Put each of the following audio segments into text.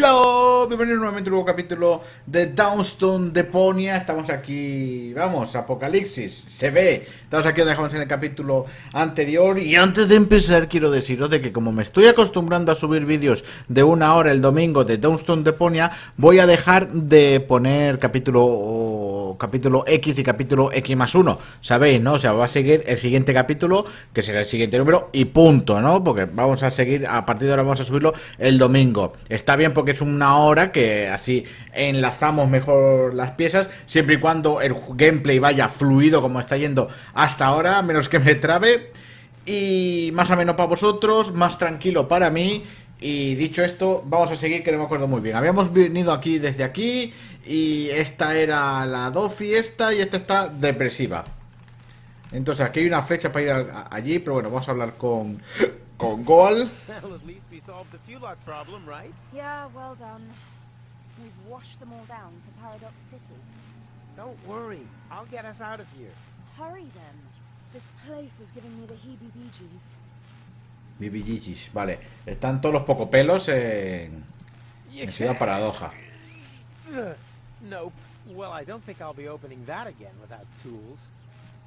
Hello, bienvenidos nuevamente a un nuevo capítulo de Downstone Deponia. Estamos aquí, vamos, apocalipsis, se ve. Estamos aquí donde dejamos en el capítulo anterior. Y antes de empezar quiero deciros de que como me estoy acostumbrando a subir vídeos de 1 hora el domingo de Downstone Deponia, voy a dejar de poner capítulo X y capítulo X+1. ¿Sabéis, no? O sea, va a seguir el siguiente capítulo, que será el siguiente número y punto, ¿no? Porque vamos a seguir, a partir de ahora vamos a subirlo el domingo. Está bien porque es 1 hora, que así enlazamos mejor las piezas, siempre y cuando el gameplay vaya fluido como está yendo hasta ahora, menos que me trabe, y más o menos para vosotros, más tranquilo para mí. Y dicho esto, vamos a seguir, que no me acuerdo muy bien. Habíamos venido aquí desde aquí, y esta era la Dofi esta, y esta está depresiva. Entonces aquí hay una flecha para ir allí, pero bueno, vamos a hablar con Goal. Yeah, well done. We've washed them all down to Paradox City. Don't worry, I'll get us out of here. Hurry then. This place is giving me the heebie-jeebies. Bibigichis, vale. Están todos los pocopelos en Ciudad Paradoja. Nope. Well, I don't think I'll be opening that again without tools.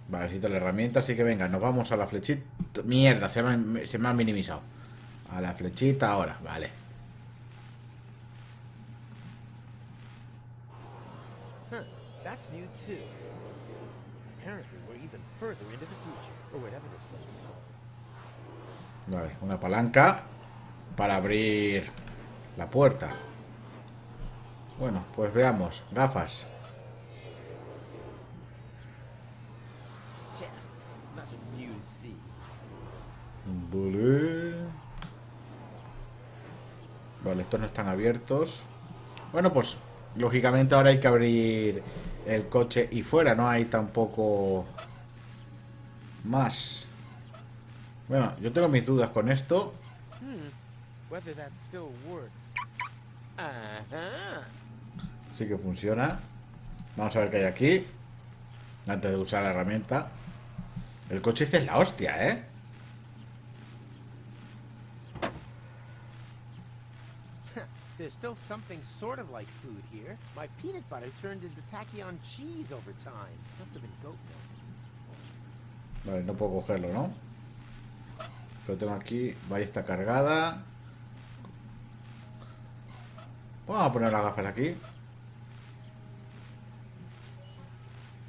Vale, necesito la herramienta, así que venga, nos vamos a la flechita. Mierda, se me ha minimizado. A la flechita ahora, vale. That's new too. Apparently we're even further into the future, or whatever this place is called. Vale, una palanca para abrir la puerta. Bueno, pues veamos. Gafas. Yeah, nothing new to see. Vale. Vale, estos no están abiertos. Bueno, pues lógicamente ahora hay que abrir el coche y fuera. No hay tampoco más. Bueno, yo tengo mis dudas con esto. Whether that still works. Sí que funciona. Vamos a ver qué hay aquí antes de usar la herramienta. El coche este es la hostia, ¿eh? There's still something sort of like food here. My peanut butter turned into tachyon cheese over time. Must have been goat milk. Vale, no puedo cogerlo, ¿no? Lo tengo aquí. Vaya, está cargada. Vamos a poner las gafas aquí.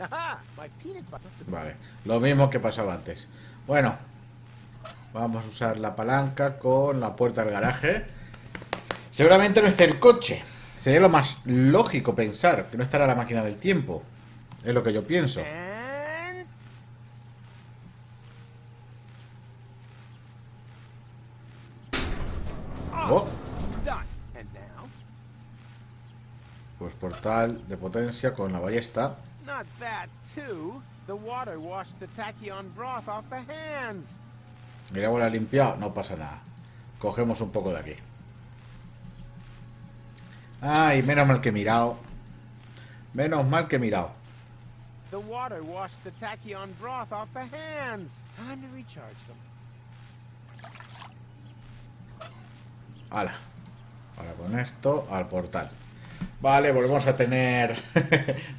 Aha! My peanut butter must have been... Vale, lo mismo que pasaba antes. Bueno, vamos a usar la palanca con la puerta del garaje. Seguramente no esté el coche. Sería lo más lógico pensar que no estará la máquina del tiempo. Es lo que yo pienso. And... Oh, done. And now? pues portal de potencia con la ballesta. Not that, too. The water washed the tachyon broth off the hands. El agua la ha limpiado, no pasa nada. Cogemos un poco de aquí. Ay, menos mal que he mirado. Menos mal que he mirado. The water washed the tachyon broth off the hands. Time to recharge them. Hala. Ahora con esto al portal. Vale, volvemos a tener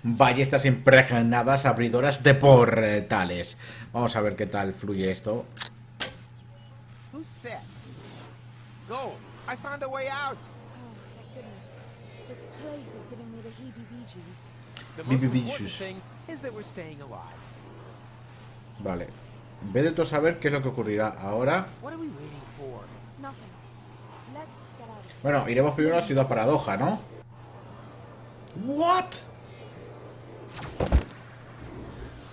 ballestas impregnadas, abridoras de portales. Vamos a ver qué tal fluye esto. Who's set? Go. I found a way out. Oh, thank goodness. This place is giving me the heebie-jeebies. The most Heebie-jeebies. important thing is that we're staying alive. Vale. Ve de todo saber qué es lo que ocurrirá ahora. What are we waiting for? Nothing. Let's get out of here. Bueno, iremos primero a la Ciudad Paradoja, ¿no? ¿What?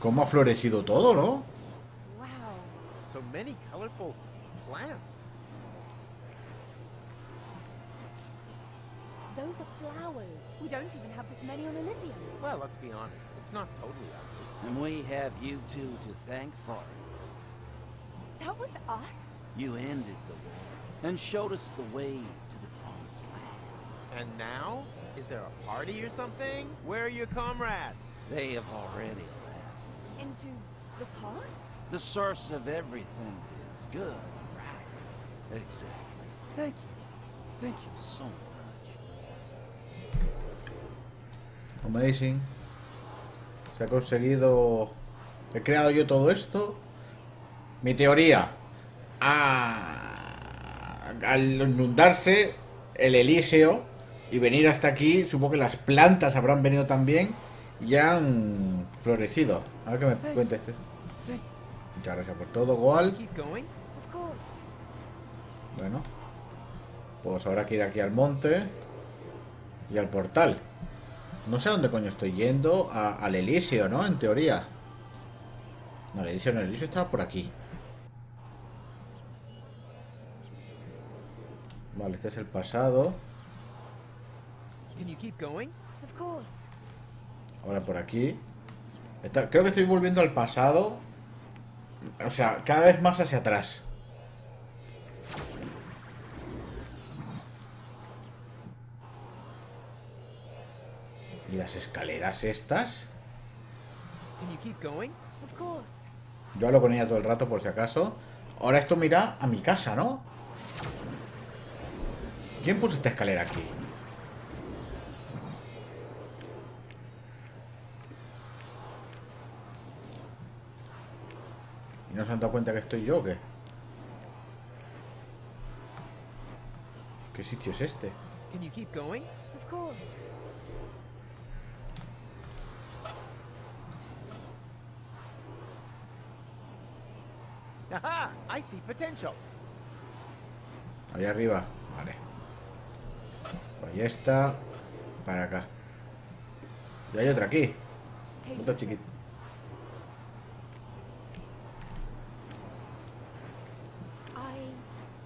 ¿Cómo ha florecido todo, no? Wow. So many colorful plants. Those are flowers. We don't even have this many on Elysium. Well, let's be honest. It's not totally ugly. And we have you two to thank for it. That was us? You ended the war and showed us the way to the promised land. And now? Is there a party or something? Where are your comrades? They have already left. Into the past? The source of everything is good, right? Exactly. Thank you. Thank you so much. Amazing. Se ha conseguido... He creado yo todo esto. Mi teoría. Al inundarse el Elíseo y venir hasta aquí, supongo que las plantas habrán venido también y han florecido. A ver que me cuente este. Muchas gracias por todo, Goal. Keep going. Of course. Bueno, pues ahora que ir aquí al monte y al portal. No sé a dónde coño estoy yendo. Al Elíseo, ¿no? En teoría. No, el Elíseo estaba por aquí. Vale, este es el pasado. Can you keep going? Of course. Ahora por aquí. Creo que estoy volviendo al pasado. O sea, cada vez más hacia atrás. ¿Y las escaleras estas? Can you keep going? Of course. Yo hablo con ella todo el rato por si acaso. Ahora esto mira a mi casa, ¿no? ¿Quién puso esta escalera aquí? ¿Y no se han dado cuenta que estoy yo o qué? ¿Qué sitio es este? Can you keep going? Of course. Aha! I see potential. Ahí arriba. Vale. Ahí está. Para acá. Y hay otra aquí. Hey, Otra chiquita. Lucas. I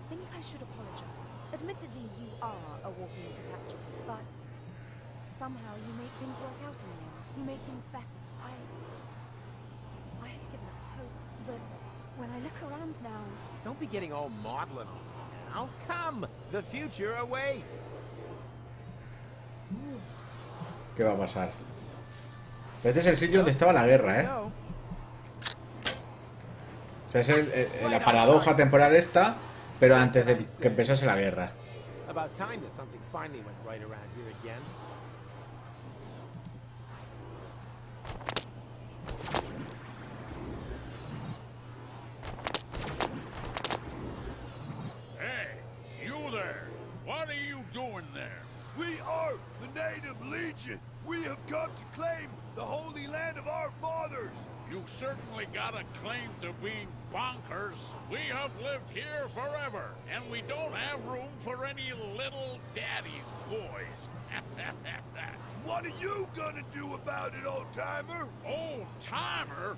think I should apologize. Admittedly, you are a walking catastrophe, but somehow you make things work out in the end. You make things better. I had given up hope, but when I look around now, Don't be getting all maudlin on me now. Come! The future awaits. ¿Qué va a pasar? Este es el sitio donde estaba la guerra, ¿eh? No. O sea, es la paradoja temporal esta, pero antes de que empezase la guerra. About time that something finally went right around here again. Hey, you there! What are you doing there? We are the Native Legion. We have come to claim the holy land of our fathers. You certainly got a claim to being bonkers. We have lived here forever, and we don't have room for any little daddy's boys. What are you gonna do about it, old-timer? Old timer?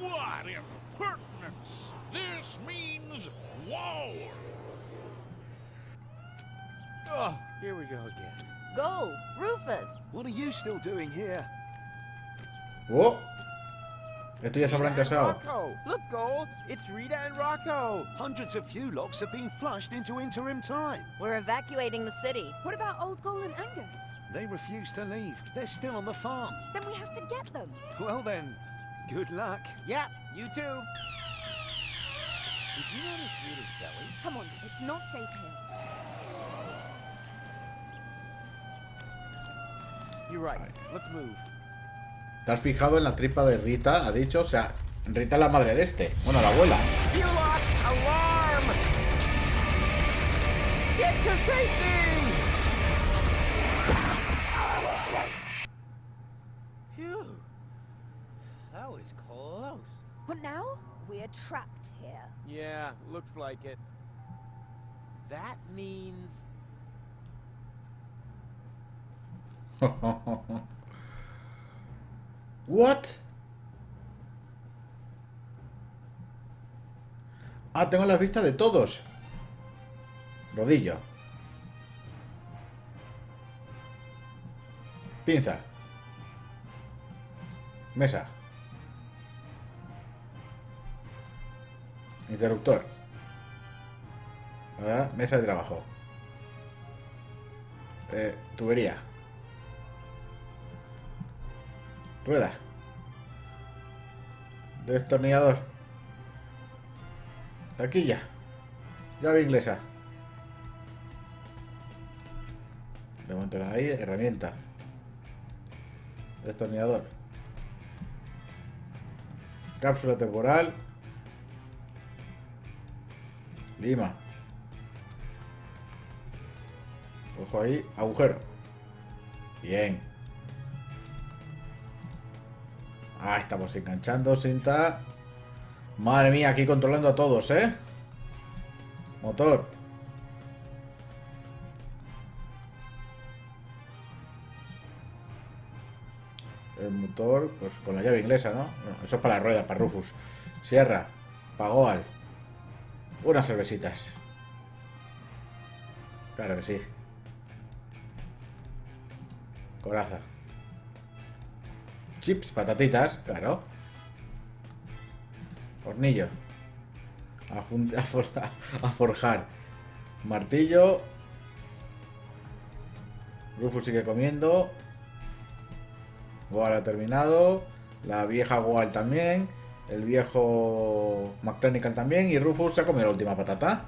What impertinence! This means war! Oh, here we go again. Go, Rufus! What are you still doing here? ¡Oh! Esto ya se habrán Rita and casado. Rocco. Look, Gold. It's Rita and Rocco. Hundreds of fuel locks have been flushed into interim time. We're evacuating the city. what about Old Goal and Angus? They refuse to leave. They're still on the farm. Then we have to get them. Well then, good luck. Yeah, you too. Did you notice Rita's belly? Come on, it's not safe here. You're right. Let's move. ¿Te has fijado en la tripa de Rita? Ha dicho, o sea, Rita es la madre de este. Bueno, la abuela. Fuel lock alarm! Get to safety! Phew. That was close. What now? We're trapped here. Yeah, looks like it. That means... What? Ah, tengo las vistas de todos. Rodillo. Pinza. Mesa. Interruptor. ¿Verdad? Mesa de trabajo. Tubería. Rueda. Destornillador. Taquilla. Llave inglesa. De momento nada ahí. Herramienta. Destornillador. Cápsula temporal. Lima. Ojo ahí. Agujero. Bien. Ah, estamos enganchando cinta. Madre mía, aquí controlando a todos, ¿eh? Motor. El motor, pues con la llave inglesa, ¿no? No, eso es para la rueda, para Rufus. Sierra. Para Goal. Unas cervecitas. Claro que sí. Coraza. Chips, patatitas, claro. Hornillo. A forjar. Martillo. Rufus sigue comiendo. Goal ha terminado. La vieja Goal también. El viejo McClanical también. Y Rufus se ha comido la última patata.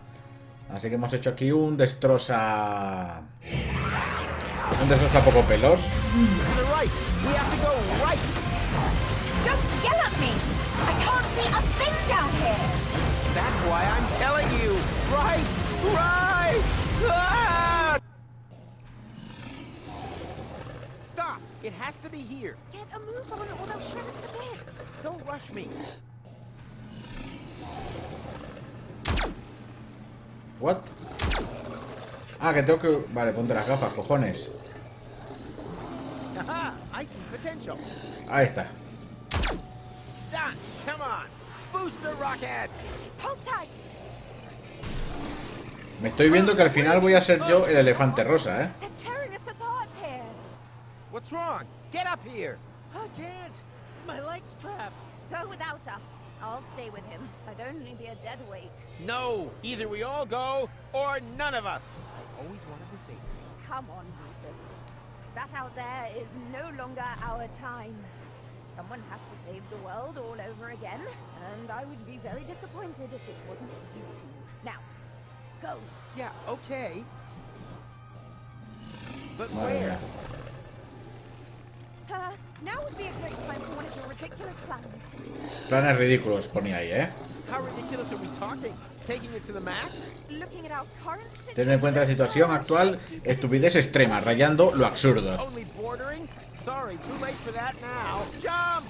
Así que hemos hecho aquí un destroza. Un destroza poco pelos. Don't yell at me! I can't see a thing down here! That's why I'm telling you. Right! Right! Ah! Stop! It has to be here. Get a move on or they'll shred us to bits! Don't rush me. What? Ah, que tengo que... Vale, ponte las gafas, cojones. Aha! I see potential. Ahí está. Done! Come on! Booster rockets! Hold tight! Me estoy viendo que al final voy a ser yo el elefante rosa, ¿eh? They're tearing us apart here! What's wrong? Get up here! I can't. My leg's trapped. Go without us. I'll stay with him. I'd only be a dead weight. No! Either we all go, or none of us! I always wanted to say that. Come on, Rufus. That out there is no longer our time. Someone has to save the world all over again, and I would be very disappointed if it wasn't you two. Now, go. Yeah, okay. But Madre where? mía. Now would be a great time for one of your ridiculous plans. Planes ridículos ponía ahí, ¿eh? How ridiculous are we talking? Taking it to the max? Looking at our current situation. Ten en cuenta la situación actual, estupidez extrema, rayando lo absurdo. Only bordering? Sorry, too late for that now. Jump!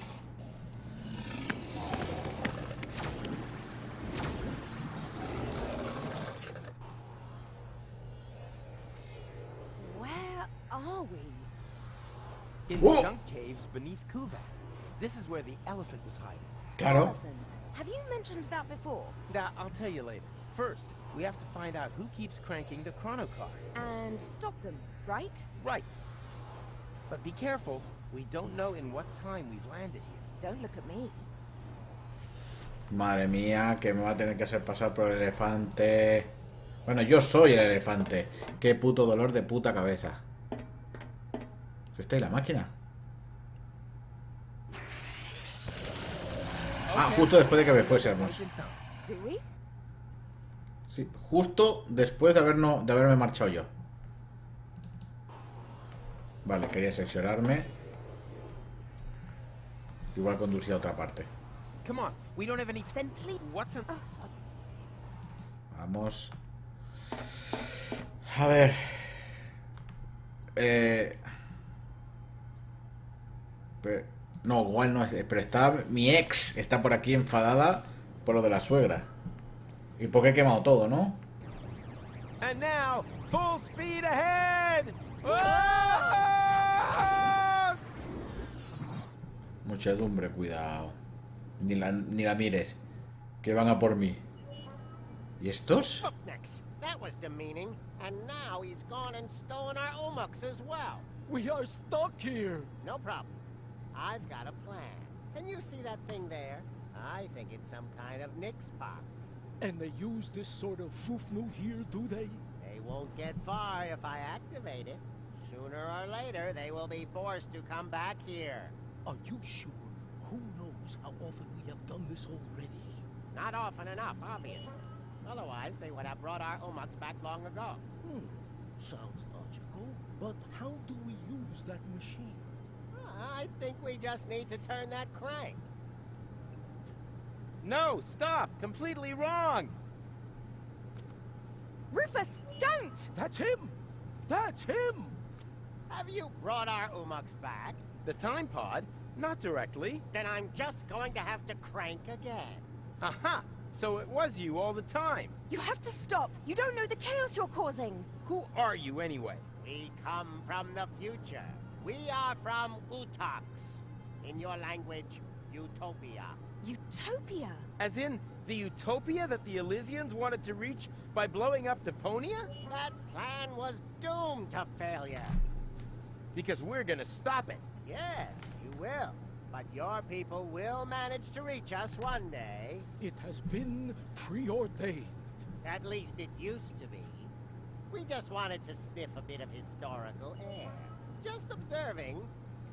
Where are we? In Whoa. the junk caves beneath Kuvat. This is where the elephant was hiding. Claro. Elephant. Have you mentioned that before? Now, I'll tell you later. First, we have to find out who keeps cranking the chrono car. And stop them, right? Right. But be careful. We don't know in what time we've landed here. Don't look at me. Madre mía, que me va a tener que hacer pasar por el elefante. Bueno, yo soy el elefante. Qué puto dolor de puta cabeza. ¿Está ahí la máquina? Ah, justo después de que me fuésemos. Do we? Sí, justo después de haberme marchado yo. Vale, quería seccionarme. Igual conducía a otra parte. Come on, we don't have any. Then please. What's in? Vamos. A ver. No, igual no es. Pero está. Mi ex está por aquí enfadada por lo de la suegra. Y porque he quemado todo, ¿no? And now, full speed ahead! Ah! Muchedumbre, cuidado. Ni la mires. Que van a por mí. ¿Y estos? Hoofnecks. That was demeaning. And now he's gone and stolen our Omux as well. We are stuck here. No problem. I've got a plan. Can you see that thing there? I think it's some kind of Nix box. And they use this sort of foofnu here, do they? They won't get far if I activate it. Sooner or later, they will be forced to come back here. Are you sure? Who knows how often we have done this already? Not often enough, obviously. Otherwise, they would have brought our Omux back long ago. Sounds logical. But how do we use that machine? I think we just need to turn that crank. No, stop! Completely wrong! Rufus, don't! That's him! That's him! Have you brought our Umux back? The time pod? Not directly. Then I'm just going to have to crank again. Aha! So it was you all the time. You have to stop. You don't know the chaos you're causing. Who are you anyway? We come from the future. We are from Utox. In your language, Utopia. Utopia? As in, the utopia that the Elysians wanted to reach by blowing up Deponia? That plan was doomed to failure. Because we're gonna stop it. Yes, you will. But your people will manage to reach us one day. It has been preordained. At least it used to be. We just wanted to sniff a bit of historical air. Just observing,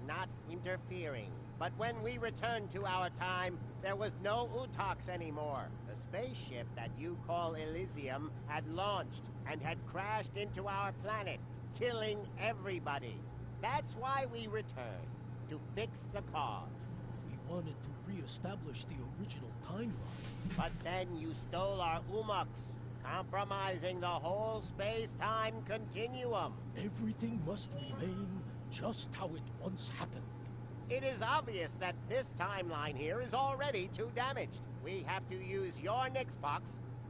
not interfering. But when we returned to our time, there was no Utox anymore. The spaceship that you call Elysium had launched and had crashed into our planet, killing everybody. That's why we returned, to fix the cause. We wanted to re-establish the original timeline. But then you stole our Umux, compromising the whole space-time continuum. Everything must remain just how it once happened. It is obvious that this timeline here is already too damaged. We have to use your Nixbox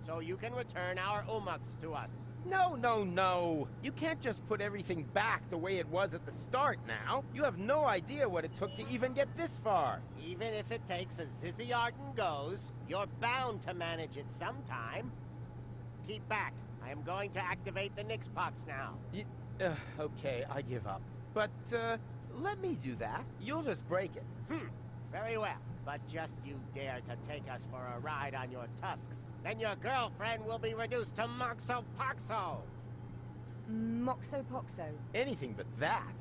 so you can return our Umux to us. No, no, no. You can't just put everything back the way it was at the start now. You have no idea what it took to even get this far. Even if it takes as Zizzy Arden goes, you're bound to manage it sometime. Keep back. I am going to activate the Nixbox now. Okay, I give up. But, let me do that. You'll just break it. Very well. But just you dare to take us for a ride on your tusks. Then your girlfriend will be reduced to Moxo Poxo. Moxo Poxo. Anything but that.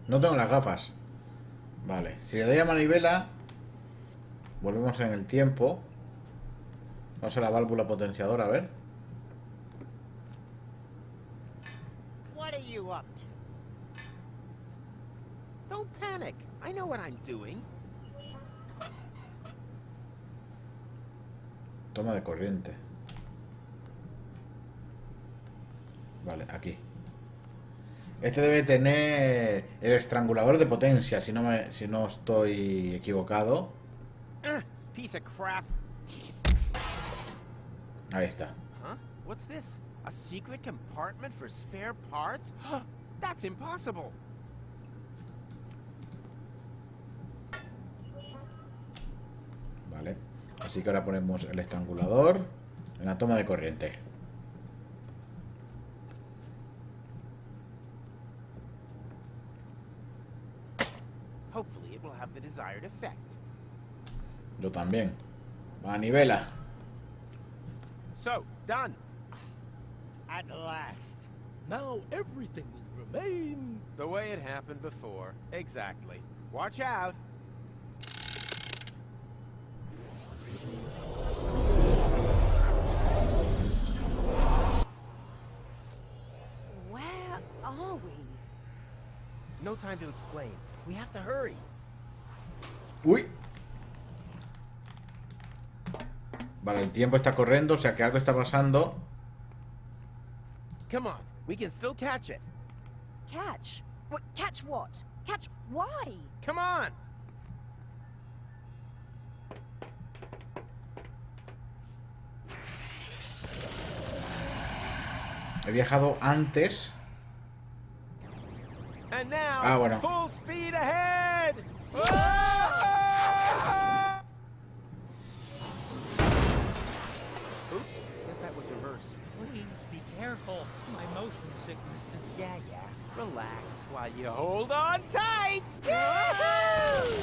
No tengo las gafas. Vale, si le doy a manivela, volvemos en el tiempo. Vamos a la válvula potenciadora, a ver. What are you up to? Don't panic. I know what I'm doing. Toma de corriente. Vale, aquí. Este debe tener el estrangulador de potencia, si no estoy equivocado. Piece of crap. Ahí está. Huh? What's this? A secret compartment for spare parts? That's impossible. Vale. Así que ahora ponemos el estrangulador en la toma de corriente. Hopefully it will have the desired effect. Yo también. Manivela. So, done. At last. Now everything will remain. The way it happened before. Exactly. Watch out. Where are we? No time to explain. We have to hurry. Uy. Vale, el tiempo está corriendo, o sea que algo está pasando. Come on, we can still catch it. Catch? What? Catch what? Catch why? Come on! He viajado antes. And now, bueno. full speed ahead! Oops, guess that was reverse. Please be careful. My motion sickness is... Yeah. Relax while you hold on tight! Yahoo!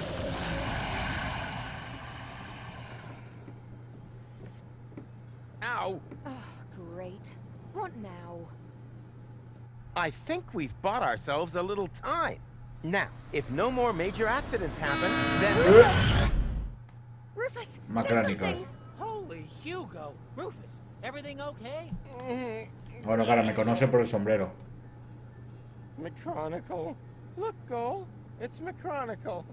Ow! Oh, great. What now? I think we've bought ourselves a little time. Now, if no more major accidents happen, then... Rufus, say Macronical. something! Holy Hugo! Rufus, everything okay? Bueno, claro, me conoce por el sombrero. Metronical. Look, Goal. It's McChronicle.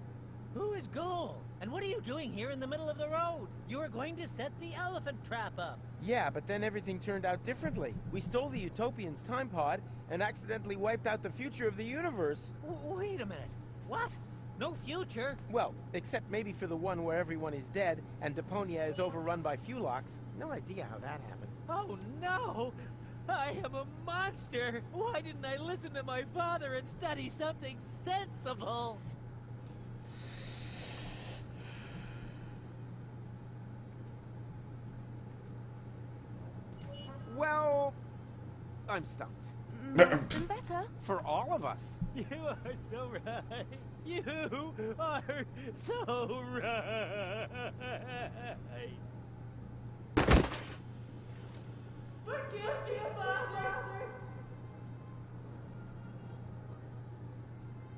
Who is Goal? And what are you doing here in the middle of the road? You were going to set the elephant trap up. Yeah, but then everything turned out differently. We stole the Utopian's time pod and accidentally wiped out the future of the universe. Wait a minute. What? No future? Well, except maybe for the one where everyone is dead and Deponia is overrun by Fulox. No idea how that happened. Oh no! I am a monster! Why didn't I listen to my father and study something sensible? Well, I'm stumped. Must have been better. For all of us. You are so right. You are so right. Forgive me, Father.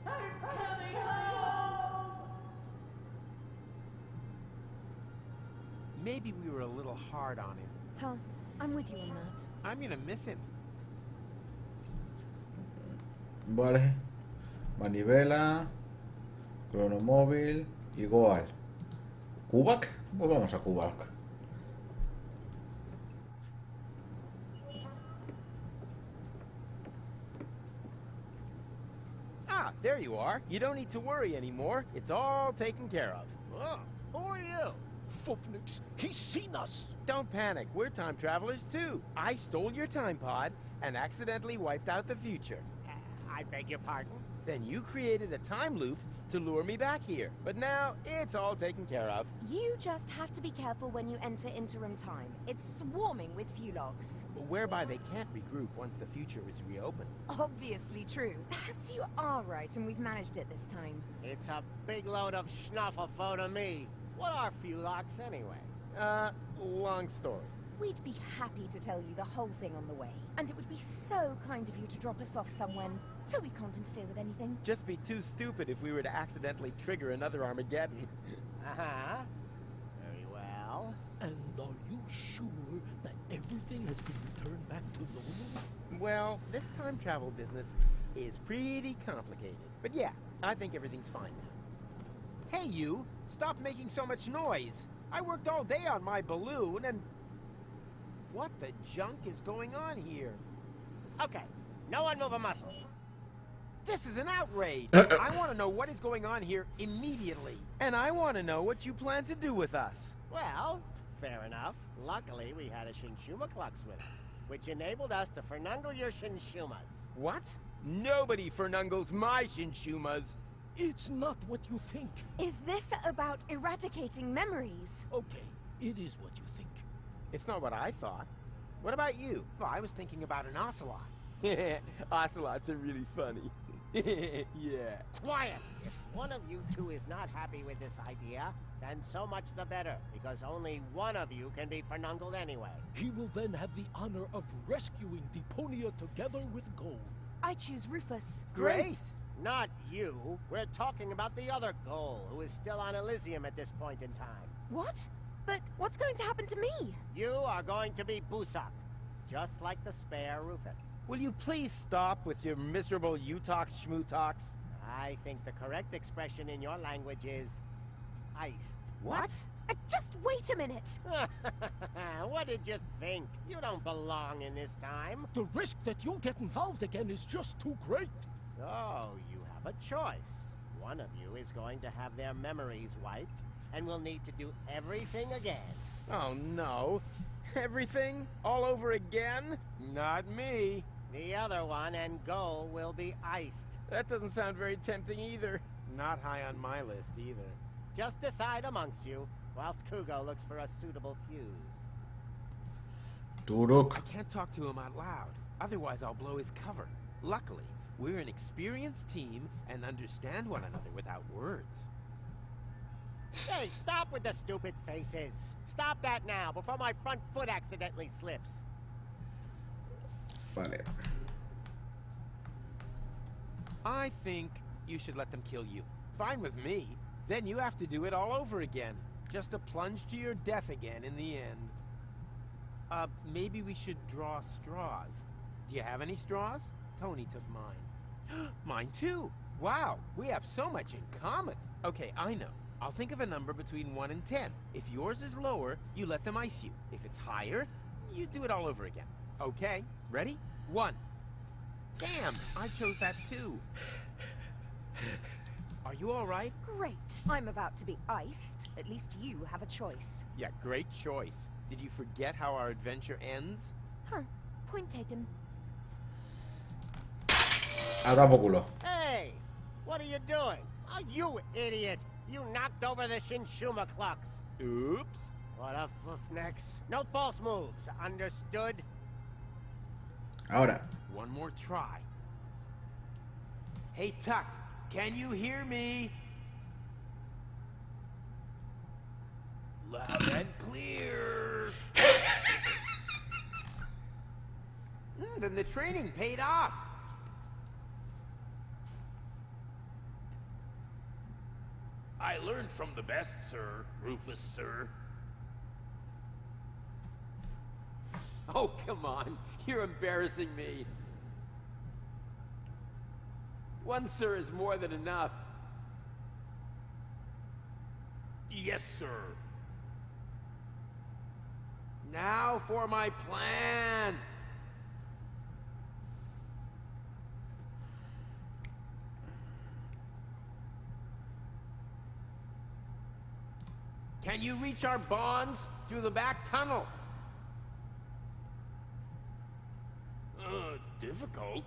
I'm coming home. Maybe we were a little hard on him. Huh. I'm with you on that. I'm gonna miss him. Vale. Manivela. Cronomóvil. Igual. ¿Kubak? Pues vamos a Kubak. Ah, there you are. You don't need to worry anymore. It's all taken care of. Oh, who are you? Fufnix, he's seen us. Don't panic. We're time travelers too. I stole your time pod and accidentally wiped out the future. I beg your pardon? Then you created a time loop to lure me back here. But now it's all taken care of. You just have to be careful when you enter interim time. It's swarming with Fulogs. Whereby they can't regroup once the future is reopened. Obviously true. Perhaps you are right and we've managed it this time. It's a big load of schnufflefo to me. What are Fulogs anyway? Long story. We'd be happy to tell you the whole thing on the way. And it would be so kind of you to drop us off somewhere, so we can't interfere with anything. Just be too stupid if we were to accidentally trigger another Armageddon. Uh-huh. Very well. And are you sure that everything has been returned back to normal? Well, this time travel business is pretty complicated. But yeah, I think everything's fine now. Hey you, stop making so much noise. I worked all day on my balloon and... What the junk is going on here? Okay, no one move a muscle. This is an outrage. I want to know what is going on here immediately. And I want to know what you plan to do with us. Well, fair enough. Luckily, we had a Shinshuma Klux with us, which enabled us to fernungle your Shinshumas. What? Nobody fernungles my Shinshumas. It's not what you think. Is this about eradicating memories? Okay, it is what you think. It's not what I thought. What about you? Well, I was thinking about an ocelot. Ocelots are really funny. Yeah. Quiet! If one of you two is not happy with this idea, then so much the better, because only one of you can be fernungled anyway. He will then have the honor of rescuing Deponia together with Gold. I choose Rufus. Great! Not you. We're talking about the other Goal, who is still on Elysium at this point in time. What? But what's going to happen to me? You are going to be Busak, just like the spare Rufus. Will you please stop with your miserable you-talks, schmoo-talks? I think the correct expression in your language is... iced. What? Just wait a minute. What did you think? You don't belong in this time. The risk that you'll get involved again is just too great. So, you have a choice. One of you is going to have their memories wiped, and will need to do everything again. Oh no. Everything? All over again? Not me. The other one and Goal will be iced. That doesn't sound very tempting either. Not high on my list either. Just decide amongst you, whilst Kugo looks for a suitable fuse. Turuk. I can't talk to him out loud. Otherwise I'll blow his cover. Luckily, we're an experienced team and understand one another without words. Hey, stop with the stupid faces. Stop that now, before my front foot accidentally slips. Vale. I think you should let them kill you. Fine with me. Then you have to do it all over again. Just to plunge to your death again in the end. Maybe we should draw straws. Do you have any straws? Tony took mine. Mine too. Wow, we have so much in common. Okay, I know. I'll think of a number between 1 and 10. If yours is lower, you let them ice you. If it's higher, you do it all over again. Okay, ready? 1. Damn, I chose that too. Are you all right? Great. I'm about to be iced. At least you have a choice. Yeah, great choice. Did you forget how our adventure ends? Huh. Point taken. A dar por culo. Hey, what are you doing? Oh, you idiot! You knocked over the Shinshuma clocks. Oops. What a foofnex. No false moves, understood? Ahora. One more try. Hey, Tuck, can you hear me? Loud and clear. Then the training paid off. I learned from the best, sir. Rufus, sir. Oh, come on. You're embarrassing me. One sir is more than enough. Yes, sir. Now for my plan. Can you reach our bonds through the back tunnel? Difficult.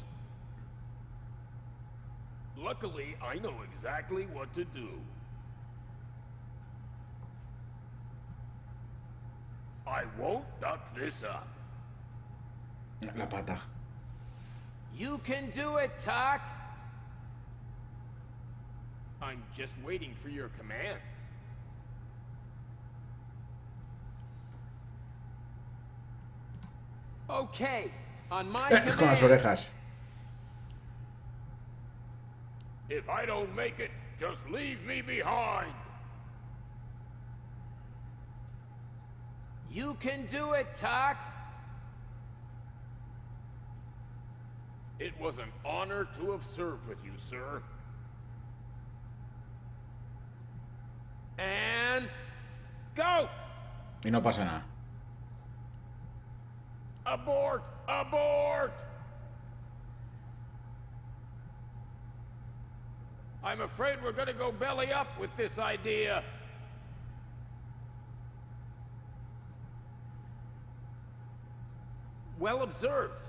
Luckily, I know exactly what to do. I won't duck this up. La pata. You can do it, Tuck. I'm just waiting for your command. Okay, on my Con las command. orejas. If I don't make it, just leave me behind. You can do it, Tuck. It was an honor to have served with you, sir. And go! Y no pasa nada. Abort! Abort! I'm afraid we're gonna go belly up with this idea. Well observed.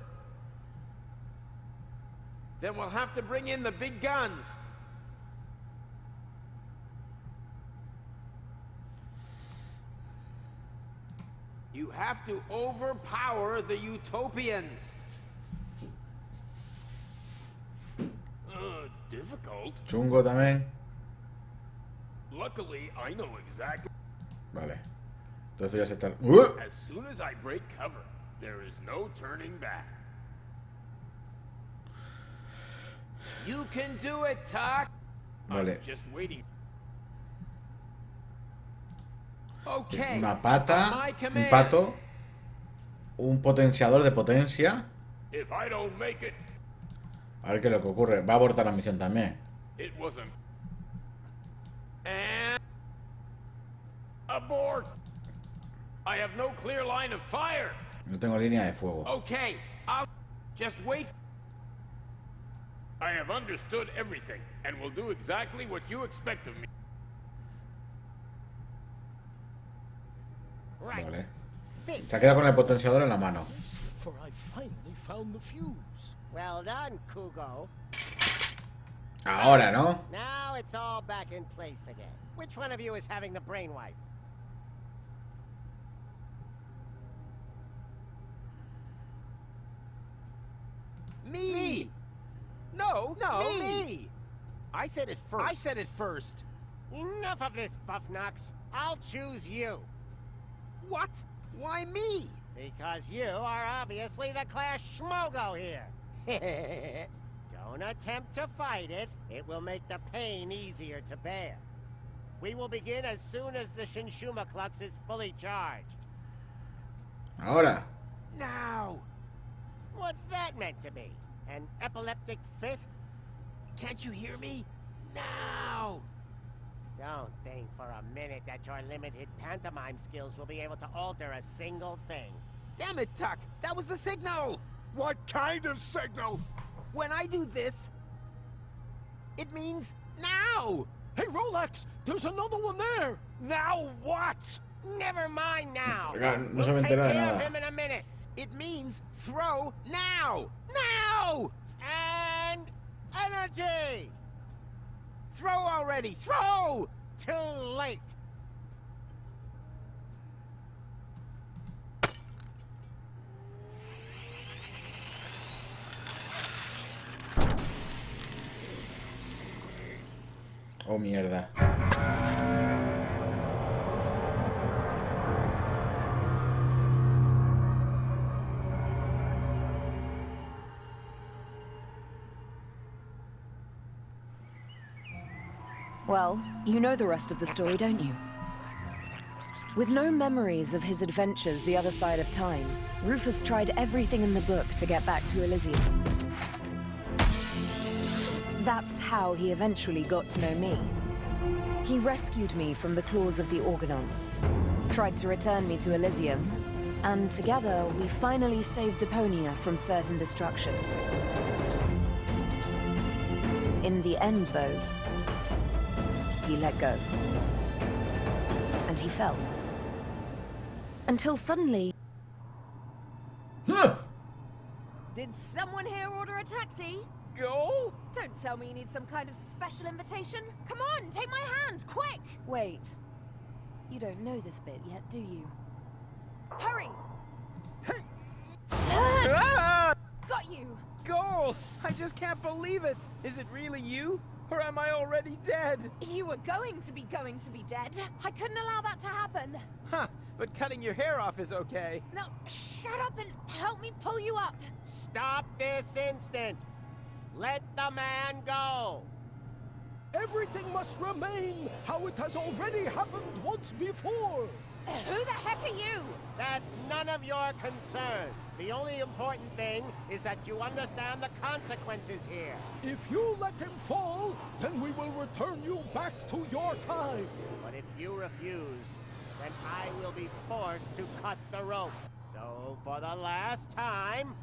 Then we'll have to bring in the big guns. You have to overpower the Utopians. Difficult. Chungo también. Luckily, I know exactly. Vale. Entonces ya se está... As soon as I break cover, there is no turning back. You can do it, Tuck. Vale. I'm just waiting. Okay. Una pata, on my un command. pato, un potenciador de potencia. If I don't make it, A ver qué es lo que ocurre. Va a abortar la misión también. it wasn't. And Abort! I have no clear line of fire. No tengo línea de fuego. okay, I'll just wait. I have understood everything and will do exactly what you expect of me. Right. Vale. Fix. Se ha quedado con el potenciador en la mano. For I finally found the fuse. Well done, Kugo. Ahora, ¿no? Now it's all back in place again. Which one of you is having the brainwipe? Me. No, me. I said it first. I said it first. Enough of this, Buffnox. I'll choose you. What? Why me? Because you are obviously the Clash Schmogo here. Don't attempt to fight it. It will make the pain easier to bear. We will begin as soon as the Shinshuma Klux is fully charged. Ahora. Now. What's that meant to be? An epileptic fit? Can't you hear me? Now! Don't think for a minute that your limited pantomime skills will be able to alter a single thing. Damn it, Tuck! That was the signal! What kind of signal? When I do this, it means now! Hey, Rolex, there's another one there. Now what? Never mind now. No se me We'll take entera de care of nada. him in a minute. It means throw now! Now! And energy! Throw already! Throw! Too late. Oh, mierda. Well, you know the rest of the story, don't you? With no memories of his adventures the other side of time, Rufus tried everything in the book to get back to Elysium. That's how he eventually got to know me. He rescued me from the claws of the Organon, tried to return me to Elysium, and together we finally saved Deponia from certain destruction. In the end, though, he let go. And he fell. Until suddenly... Did someone here order a taxi? Go? Don't tell me you need some kind of special invitation. Come on, take my hand, quick! Wait. You don't know this bit yet, do you? Hurry! Ah! Got you! Goal! I just can't believe it! Is it really you? Or am I already dead? You were going to be dead. I couldn't allow that to happen. Huh, but cutting your hair off is okay. Now, shut up and help me pull you up. Stop this instant. Let the man go. Everything must remain how it has already happened once before. Who the heck are you? That's none of your concern. The only important thing is that you understand the consequences here. If you let him fall, then we will return you back to your time. But if you refuse, then I will be forced to cut the rope. So for the last time,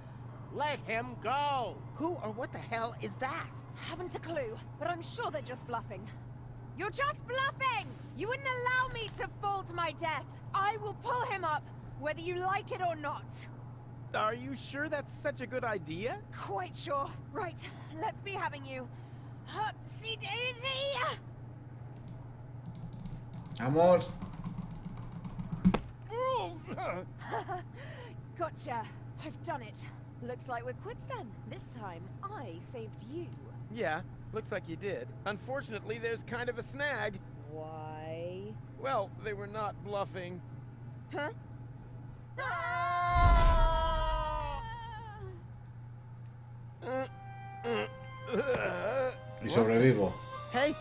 let him go. Who or what the hell is that? Haven't a clue, but I'm sure they're just bluffing. You're just bluffing! You wouldn't allow me to fall to my death. I will pull him up, whether you like it or not. Are you sure that's such a good idea? Quite sure. Right, let's be having you. Upsy daisy! Vamos. Gotcha. I've done it. Looks like we're quits then. This time, I saved you. Yeah, looks like you did. Unfortunately, there's kind of a snag. Why? Well, they were not bluffing. Huh? Y sobrevivo. Hey,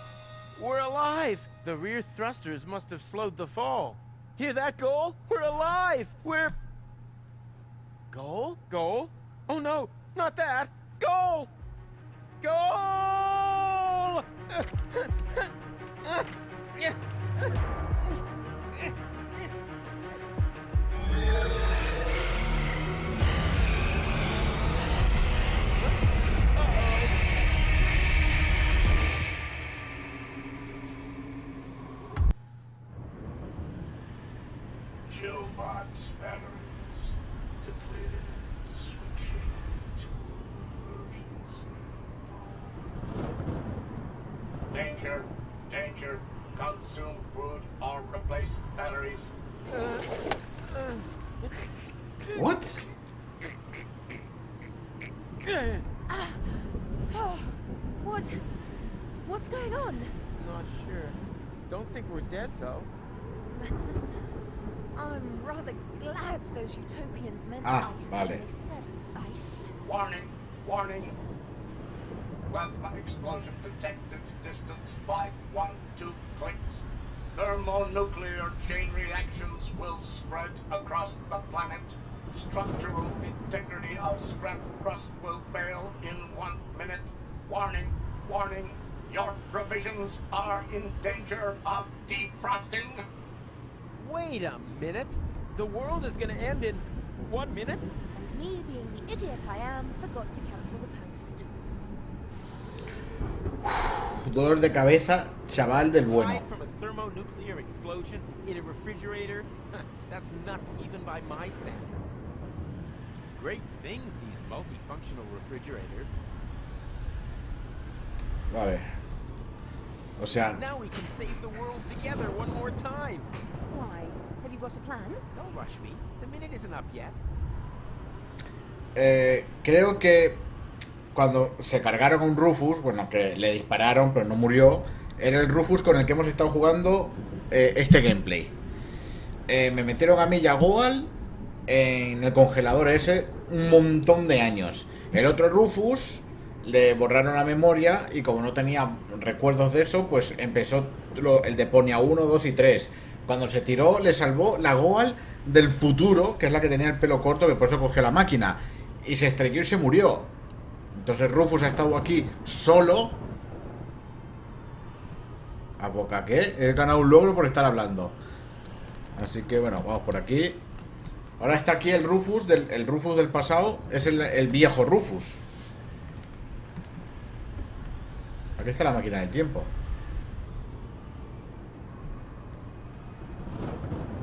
we're alive! The rear thrusters must have slowed the fall. Hear that, Goal? We're alive! We're... Goal? Goal? Oh no, not that! Goal! Goal! Chillbot batteries depleted. Switching to emergency. Danger! Danger! Consume food or replace batteries. What? Oh, what's going on? Not sure. Don't think we're dead, though. I'm rather glad those utopians meant iced vale. when they said iced. Warning! Warning! Plasma explosion detected. Distance 512 clicks. Thermonuclear chain reactions will spread across the planet. Structural integrity of scrap crust will fail in 1 minute. Warning! Warning, your provisions are in danger of defrosting. Wait a minute. The world is gonna end in 1 minute? And me, being the idiot I am, forgot to cancel the post. Dolor de cabeza, chaval del bueno. Died from a thermonuclear explosion in a refrigerator? That's nuts even by my standards. Great things, these multifunctional refrigerators. Vale. O sea... Now we can save the world together one more time. Why? Have you got a plan? Don't rush me. The minute isn't up yet. Creo que cuando se cargaron a un Rufus, bueno, que le dispararon pero no murió, era el Rufus con el que hemos estado jugando este gameplay. Me metieron a mí y a Goal en el congelador ese un montón de años. El otro Rufus le borraron la memoria y como no tenía recuerdos de eso, pues empezó el Deponia 1, 2 y 3. Cuando se tiró, le salvó la Goal del futuro, que es la que tenía el pelo corto, que por eso cogió la máquina. Y se estrelló y se murió. Entonces Rufus ha estado aquí solo. ¿A boca qué? He ganado un logro por estar hablando. Así que bueno, vamos por aquí. Ahora está aquí el Rufus del pasado. Es el viejo Rufus. Aquí está la máquina del tiempo.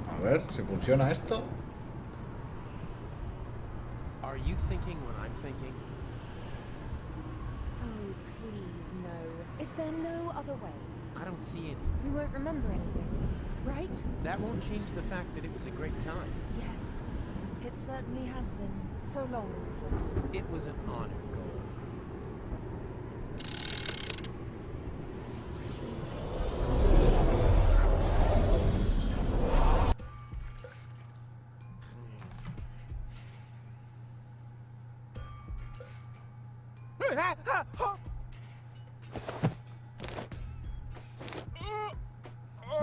A ver si funciona esto. Are you thinking what I'm thinking? Oh, please, no. Is there no other way? I don't see any. We won't remember anything, right? That won't change the fact that it was a great time. Yes. It certainly has been. So long, Rufus. It was an honor, Goal.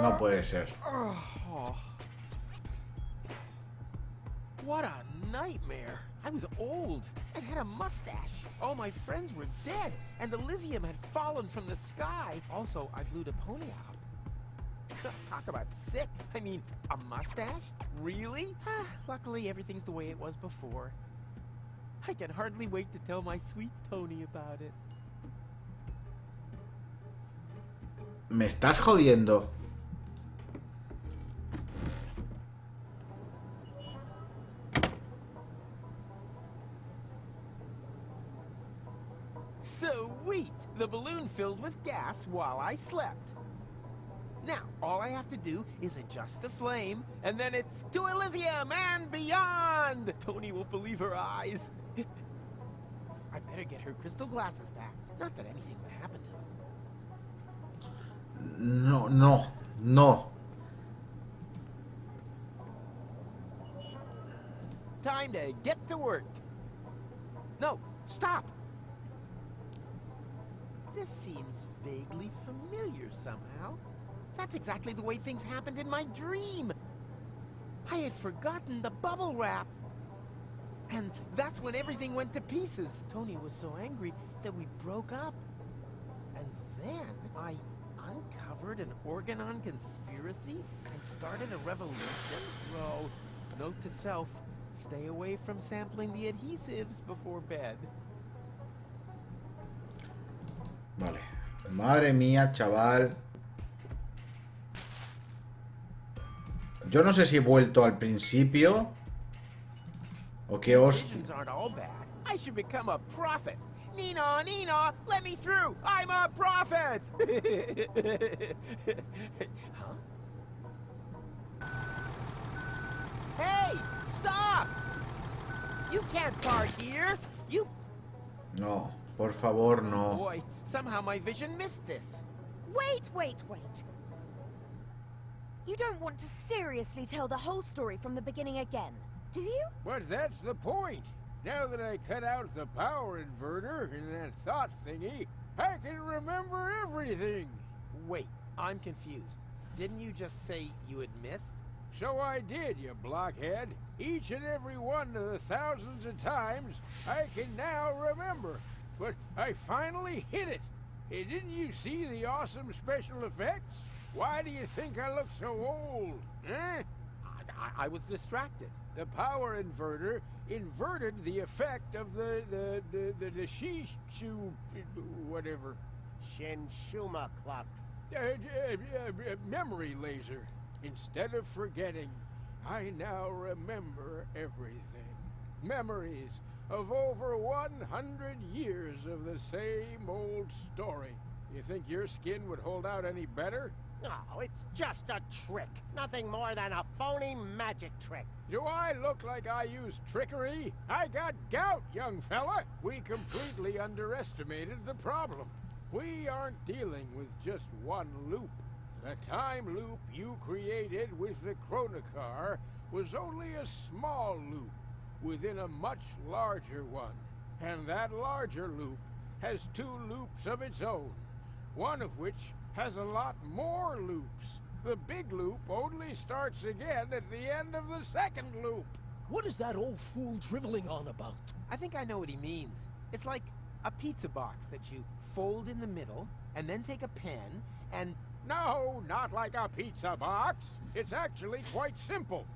No puede ser. Oh. What a nightmare. I was old. I had a mustache. All my friends were dead, and Elysium had fallen from the sky. Also, I blew Deponia up. Talk about sick. I mean, a mustache? Really? Luckily, everything's the way it was before. I can hardly wait to tell my sweet Tony about it. Me estás jodiendo. Sweet! The balloon filled with gas while I slept. Now, all I have to do is adjust the flame, and then it's to Elysium and beyond! Tony won't believe her eyes. I better get her crystal glasses back. Not that anything would happen to them. No. Time to get to work. No, stop! This seems vaguely familiar somehow. That's exactly the way things happened in my dream. I had forgotten the bubble wrap. And that's when everything went to pieces. Tony was so angry that we broke up. And then I uncovered an Organon conspiracy and started a revolution. Oh, note to self, stay away from sampling the adhesives before bed. Vale. Madre mía, chaval. Yo no sé si he vuelto al principio o qué Visions aren't all bad. I should become a prophet. Nina, Nina, let me through. I'm a prophet. Huh? Hey, stop! You can't park here. You. No, por favor, Oh no. boy, somehow my vision missed this. Wait. You don't want to seriously tell the whole story from the beginning again, do you? But that's the point. Now that I cut out the power inverter in that thought thingy, I can remember everything. Wait, I'm confused. Didn't you just say you had missed? So I did, you blockhead. Each and every one of the thousands of times I can now remember. But I finally hit it. Hey, didn't you see the awesome special effects? Why do you think I look so old? Eh? I was distracted. The power inverter inverted the effect of the shishu whatever. Shinshuma Klux. Memory laser. Instead of forgetting, I now remember everything. Memories of over 100 years of the same old story. You think your skin would hold out any better? Oh, it's just a trick. Nothing more than a phony magic trick. Do I look like I use trickery? I got gout, young fella. We completely underestimated the problem. We aren't dealing with just one loop. The time loop you created with the Chronocar was only a small loop within a much larger one. And that larger loop has 2 loops of its own, one of which has a lot more loops. The big loop only starts again at the end of the second loop. What is that old fool driveling on about? I think I know what he means. It's like a pizza box that you fold in the middle, and then take a pen, and... No, not like a pizza box. It's actually quite simple,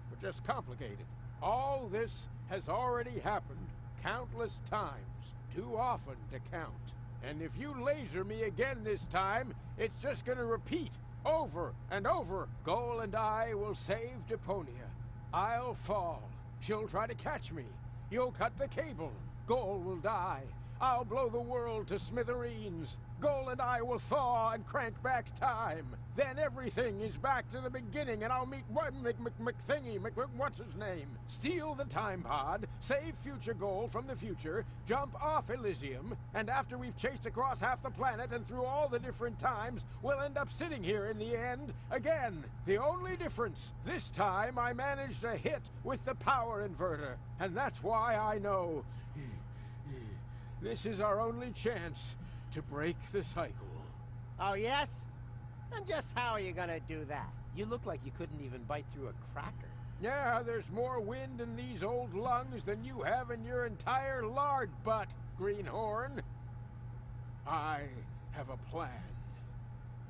but just complicated. All this has already happened countless times, too often to count. And if you laser me again this time, it's just gonna repeat over and over. Goal and I will save Deponia. I'll fall. She'll try to catch me. You'll cut the cable. Goal will die. I'll blow the world to smithereens. Goal and I will thaw and crank back time. Then everything is back to the beginning, and I'll meet what's his name? Steal the time pod, save future Goal from the future, jump off Elysium, and after we've chased across half the planet and through all the different times, we'll end up sitting here in the end again. The only difference, this time I managed a hit with the power inverter, and that's why I know this is our only chance to break the cycle. Oh, yes? And just how are you gonna do that? You look like you couldn't even bite through a cracker. Yeah, there's more wind in these old lungs than you have in your entire lard butt, Greenhorn. I have a plan.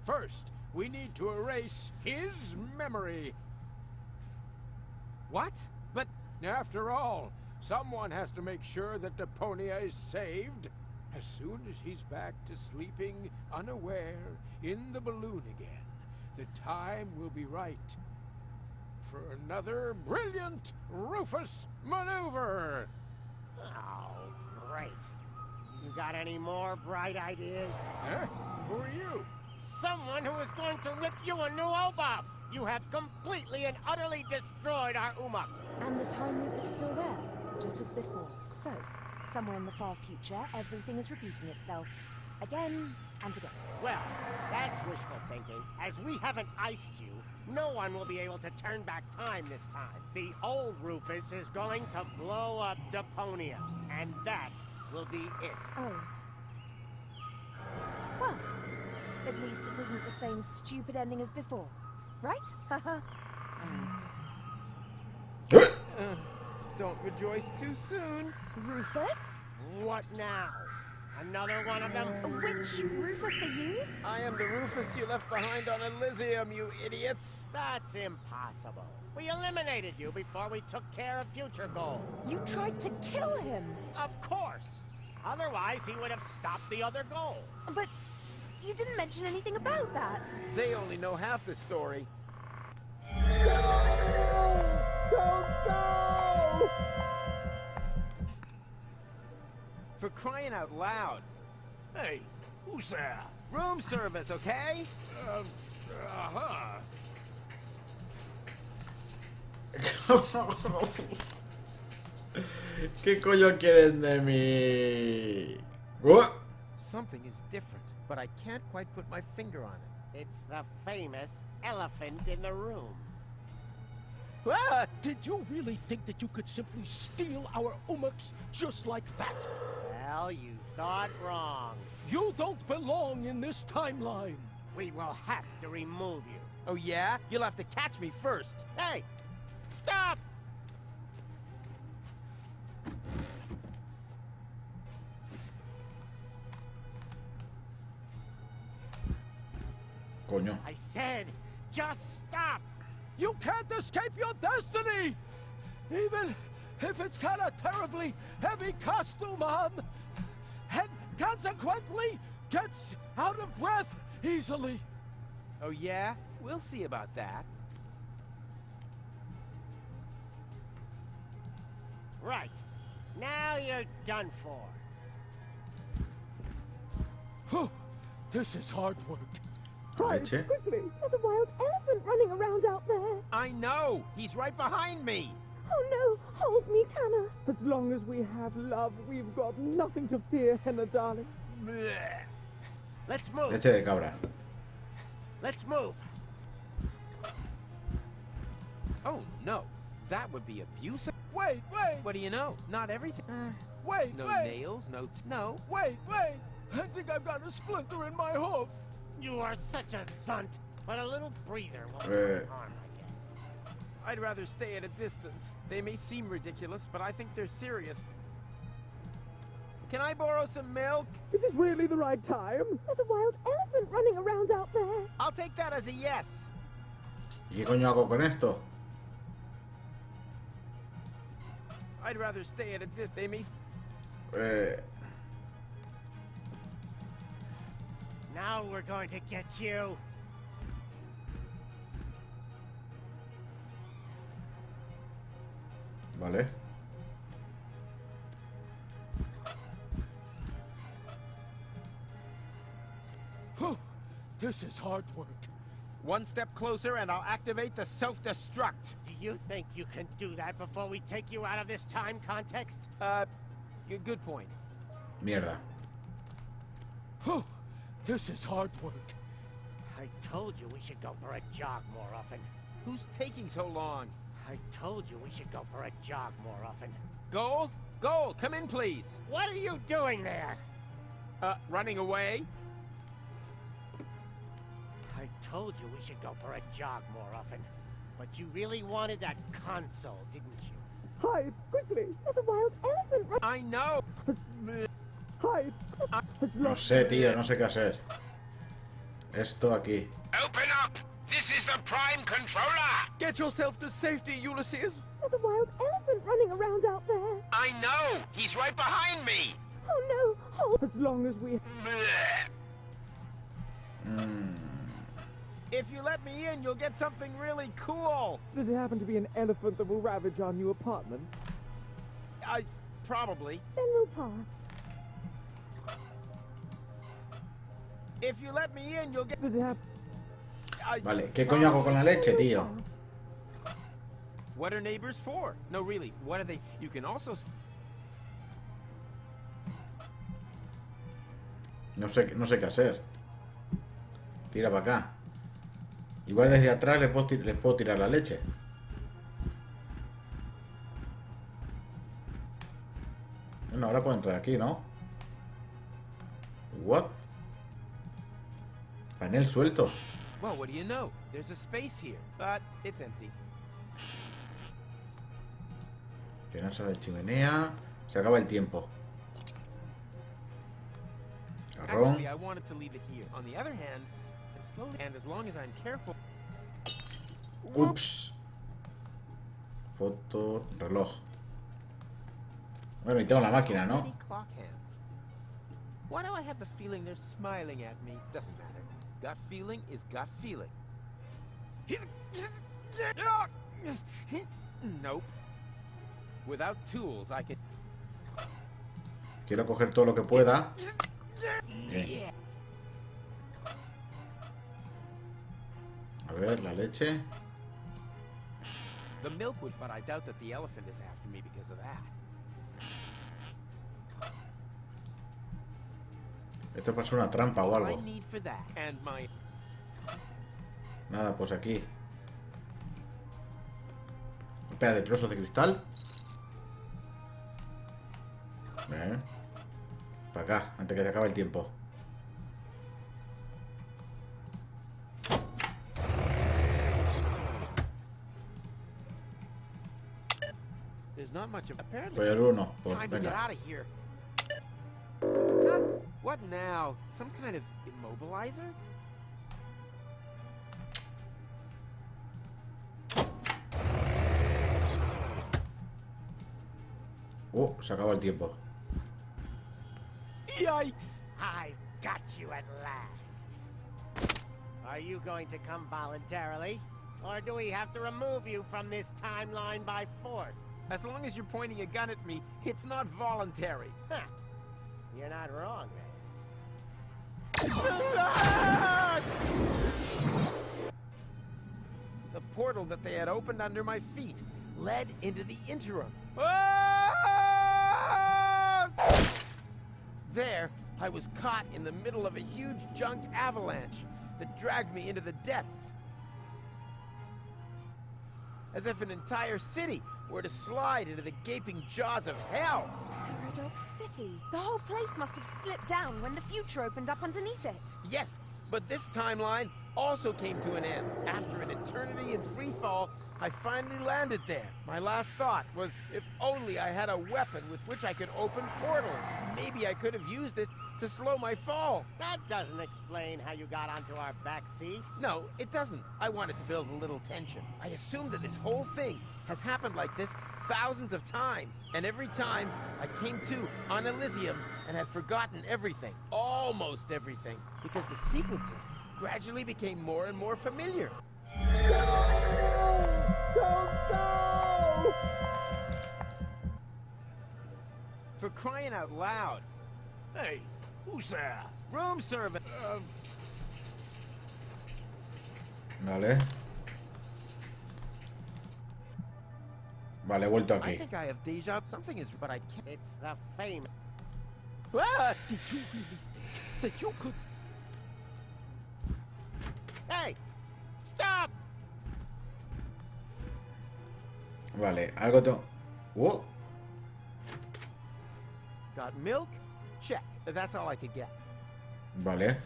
First, we need to erase his memory. What? But after all, someone has to make sure that Deponia is saved. As soon as he's back to sleeping unaware in the balloon again, the time will be right for another brilliant Rufus maneuver. Oh, great. You got any more bright ideas? Huh? Who are you? Someone who is going to rip you a new buff. You have completely and utterly destroyed our Umaks. And the time loop is still there, just as before. So, somewhere in the far future, everything is repeating itself. Again and again. Well, that's wishful thinking. As we haven't iced you, no one will be able to turn back time this time. The old Rufus is going to blow up Deponia, and that will be it. Oh. Well, at least it isn't the same stupid ending as before, right? Haha. Don't rejoice too soon. Rufus? What now? Another one of them? Which Rufus are you? I am the Rufus you left behind on Elysium, you idiots. That's impossible. We eliminated you before we took care of future Goal. You tried to kill him. Of course. Otherwise, he would have stopped the other Goal. But you didn't mention anything about that. They only know half the story. For crying out loud. Hey, who's there? Room service, okay? ¿Qué coño quieren de mí? What? Something is different, but I can't quite put my finger on it. It's the famous elephant in the room. Ah! Did you really think that you could simply steal our Umaks just like that? Well, you thought wrong. You don't belong in this timeline. We will have to remove you. Oh yeah? You'll have to catch me first. Hey! Stop! Coño. I said, just stop! You can't escape your destiny! Even if it's got a terribly heavy costume on, and consequently gets out of breath easily. Oh yeah? We'll see about that. Right. Now you're done for. Whew. This is hard work. Leche. Quickly! There's a wild elephant running around out there. I know! He's right behind me! Oh no! Hold me, Tanner. As long as we have love, we've got nothing to fear, Henna darling. Blech. Let's move. Leche de cabra. Let's move. Oh no, that would be abusive. Wait! What do you know? Not everything. Wait! No nails, no. Wait! I think I've got a splinter in my hoof. You are such a zunt, but a little breather won't do harm, I guess. I'd rather stay at a distance. They may seem ridiculous, but I think they're serious. Can I borrow some milk? Is this really the right time? There's a wild elephant running around out there. I'll take that as a yes. ¿Y qué coño hago con esto? I'd rather stay at a distance. They may... Now we're going to get you. Vale. Whew. This is hard work. One step closer and I'll activate the self-destruct. Do you think you can do that before we take you out of this time context? Good point. Mierda. Whew. This is hard work. I told you we should go for a jog more often. Who's taking so long? I told you we should go for a jog more often. Goal, come in please. What are you doing there? Running away? I told you we should go for a jog more often. But you really wanted that console, didn't you? Hide, quickly! There's a wild elephant running. I know. Hide! No sé, tío, no sé qué hacer. Esto aquí. Open up! This is the Prime Controller! Get yourself to safety, Ulysses! There's a wild elephant running around out there. I know! He's right behind me! Oh no! Hold. As long as we... Blech. If you let me in, you'll get something really cool. Does it happen to be an elephant that will ravage our new apartment? Probably. Then we'll pass. If you let me in, you'll get... Does it happen... Vale, ¿qué coño hago con la leche, tío? What are neighbors for? No, really, what are they? You can also... No sé qué hacer. Tira para acá. Igual desde atrás les puedo tirar la leche. Bueno, ahora puedo entrar aquí, ¿no? What? Panel suelto. Well, what do you know? There's a space here, but it's empty. Tenaza de chimenea. Se acaba el tiempo. Carrón. Actually, I wanted to leave it here. On the other hand, I'm slowly, and as long as I'm careful... Ups. Foto, reloj. Bueno, y tengo la máquina, ¿no? Many clock hands. Why do I have the feeling they're smiling at me? Doesn't matter. Gut feeling is gut feeling. Nope. Without tools, I can... Quiero coger todo lo que pueda. Bien. A ver, la leche. The milk would, but I doubt that the elephant is after me because of that. Esto pasa una trampa o I algo. need for that and my... Nada, pues aquí. Espera, de trozos de cristal. Bien. Para acá, antes que se acabe el tiempo. There's not much of... Apparently... Soy el uno. Pues Time to get venga. out of here. Huh? What now? Some kind of immobilizer? Se acaba el tiempo. Yikes! I've got you at last. Are you going to come voluntarily? Or do we have to remove you from this timeline by force? As long as you're pointing a gun at me, it's not voluntary. Huh. You're not wrong, then. The portal that they had opened under my feet led into the interim. There, I was caught in the middle of a huge junk avalanche that dragged me into the depths. As if an entire city were to slide into the gaping jaws of hell. Paradox City. The whole place must have slipped down when the future opened up underneath it. Yes, but this timeline also came to an end. After an eternity in free fall, I finally landed there. My last thought was if only I had a weapon with which I could open portals. Maybe I could have used it to slow my fall. That doesn't explain how you got onto our back seat. No, it doesn't. I wanted to build a little tension. I assumed that this whole thing has happened like this thousands of times. And every time I came to on Elysium and had forgotten everything, almost everything, because the sequences gradually became more and more familiar. Don't go! For crying out loud. Hey, who's there? Room service. Vale. Vale, he vuelto I aquí. think I have deja. Something is, but I can't. It's the famous. Ah! Did you really think that you could? Hey! Stop! Vale, algo tengo... Got milk? Check. That's all I could get. Vale.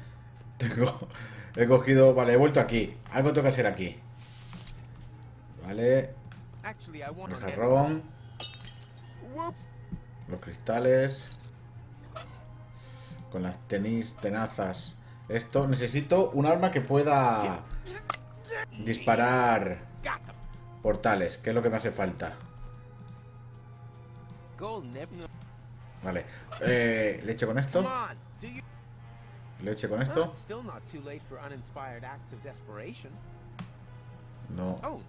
He cogido... Vale, he vuelto aquí. Algo tengo que hacer aquí. Vale. Actually, I want El jarrón. Whoops. Los cristales. Con las tenazas. Esto, necesito un arma que pueda disparar portales, que es lo que me hace falta. Vale. Leche con esto. Leche con esto. No.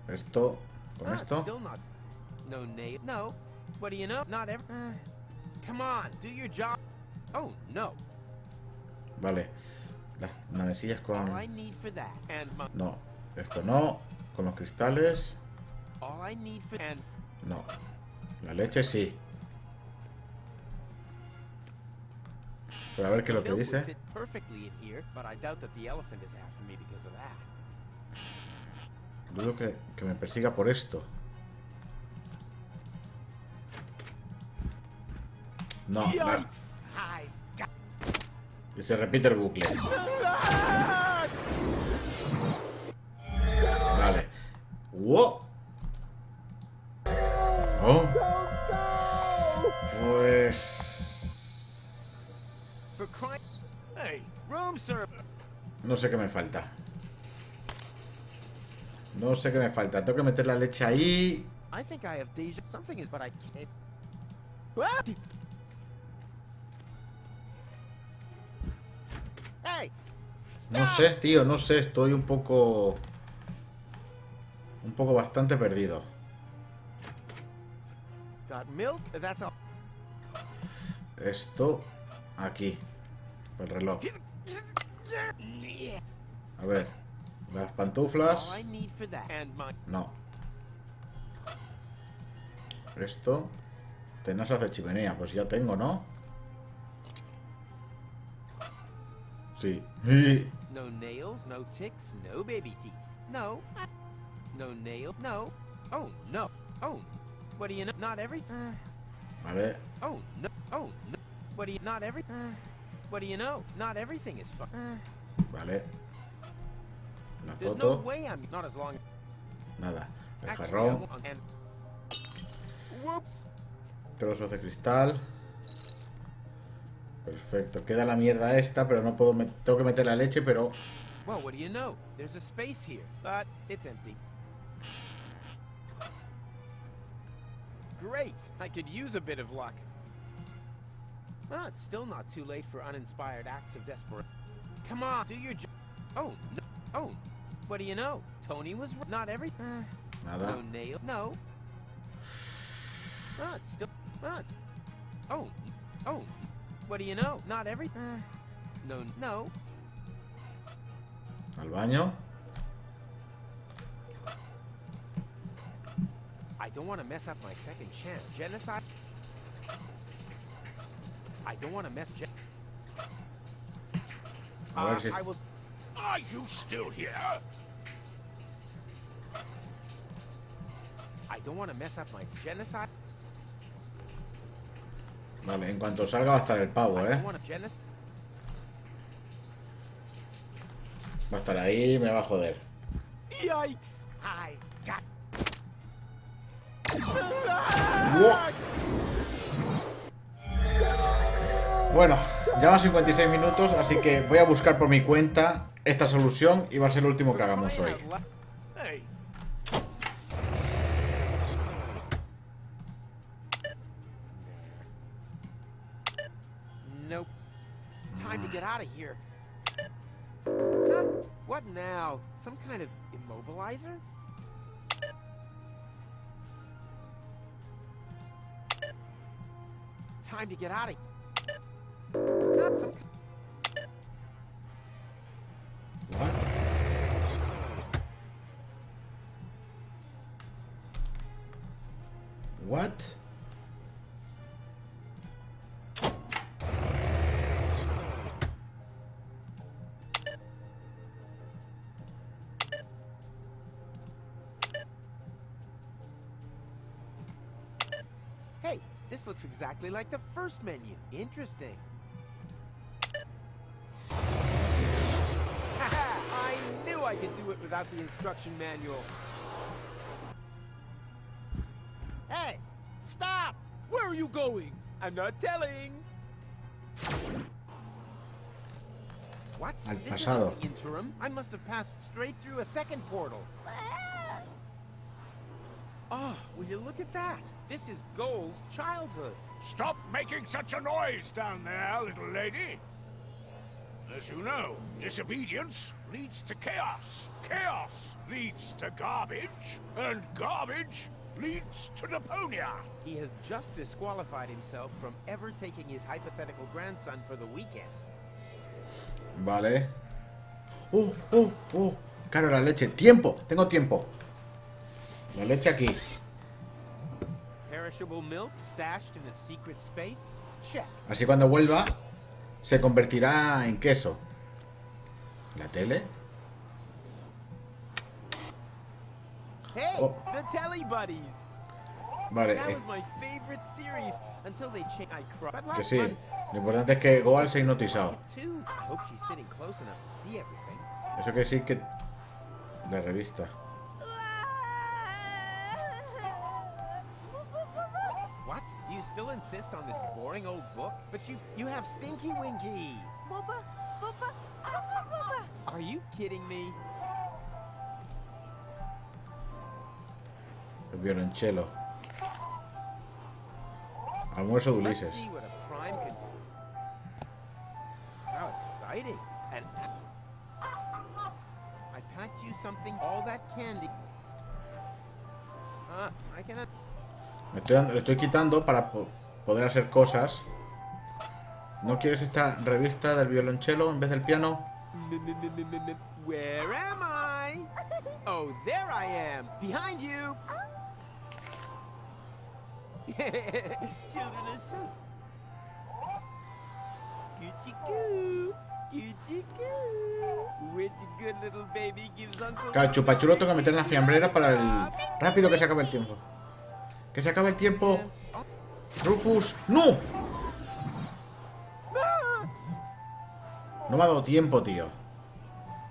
Esto con esto. No. What do you know? Not ever. Come on, do your job. Oh no. Vale. Las navesillas con... All I need for that. And No. Esto no. Con los cristales. all I need for and No. La leche sí. Pero a ver qué es lo que milk would dice. fit perfectly in here, but I doubt that the elephant is after me because of that. Dudo que me persiga por esto. No. Yikes! Y se repite el bucle. Vale. ¡Wow! Oh. Pues... For crying. Hey, room service. No sé qué me falta. No sé qué me falta. Tengo que meter la leche ahí. I think I have deja. Something is, but I can't. Ah! Hey! No sé, tío, no sé. Estoy un poco bastante perdido. Got milk? That's all. Esto aquí. El reloj. A ver. Las pantuflas. All I need for that. And my No. Esto. Tenazas de chimenea. Pues ya tengo, ¿no? Sí. no nails, no ticks, no baby teeth. No. No nail. No. Oh no. Oh. What do you know? Not every. Vale. Oh no. Oh no. What do you? Not every. What do you know? Not everything is fun. Vale. La There's no foto. way I'm not as long. Nada. El Actually, jarrón. and whoops. Trozos de cristal. Perfecto. Queda la mierda esta, pero no puedo... Tengo que meter la leche, pero... Well, what do you know? There's a space here, but it's empty. great. I could use a bit of luck. Well, it's still not too late for uninspired acts of desperation. Come on, do your job. Oh, no. Oh, what do you know? Tony was not every. Nada. No nail. No. Oh, it's still. Oh, it's. Oh. Oh. What do you know? Not every. No. No. Al baño. I don't want to mess up my second chance. Genocide. I don't want to mess. I will. Are you still here? I don't want to mess up my genocide. Vale, en cuanto salga va a estar el pavo, I ¿eh? don't want to Va a estar ahí y me va a joder. Yikes! I got. Bueno, ya van 56 minutos, así que voy a buscar por mi cuenta esta solución y va a ser lo último que hagamos hoy. Hey, Nope. Time to get out of here. Huh? What now? Some kind of immobilizer? Time to get out of here. Some What? Hey, this looks exactly like the first menu. Interesting. I knew I could do it without the instruction manual. Hey, stop! Where are you going? I'm not telling. What? Al This pasado. isn't the interim. I must have passed straight through a second portal. Oh, will you look at that? This is Goal's childhood. stop making such a noise down there, little lady. As you know, disobedience leads to chaos. Chaos leads to garbage, and garbage leads to Deponia. He has just disqualified himself from ever taking his hypothetical grandson for the weekend. Vale. Claro, la leche. Tiempo. Tengo tiempo. La leche aquí. Perishable milk stashed in a secret space? Check. Así cuando vuelva se convertirá en queso. ¿La tele? Hey, Oh. the Telly Buddies. Vale, That was my favorite series until they changed. I cried. But que last sí. month, Lo importante es que Goal se ha hipnotizado. too. I hope she's sitting close enough to see everything. Eso que sí que... La revista. What? Do you still insist on this boring old book? But you have Stinky Winky. Are you kidding me? El violonchelo. Almuerzo de Let's Ulises. see what a prime could do. How exciting. And I packed you something, all that candy. I cannot. Le estoy quitando para poder hacer cosas. ¿No quieres esta revista del violonchelo en vez del piano? Where am I? Oh, there I am. Behind you. Children are so... Coochie-coo. Coochie-coo. Which good little baby gives Uncle... Claro, Chupachulo tengo que meter en la fiambrera para el... ¡Rápido, que se acabe el tiempo! ¡Que se acabe el tiempo! ¡Rufus! ¡No! No me ha dado tiempo, tío.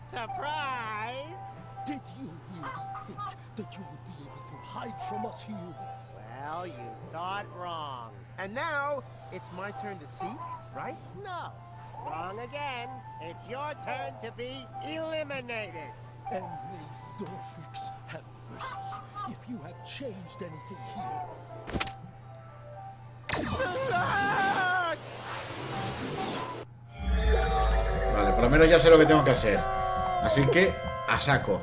Surprise! Did you really think that you would be able to hide from us here? Well, you thought wrong. And now, it's my turn to seek, right? No, wrong again. It's your turn to be eliminated. And may Zorfix have mercy if you have changed anything here. Vale, por lo menos ya sé lo que tengo que hacer. Así que, a saco.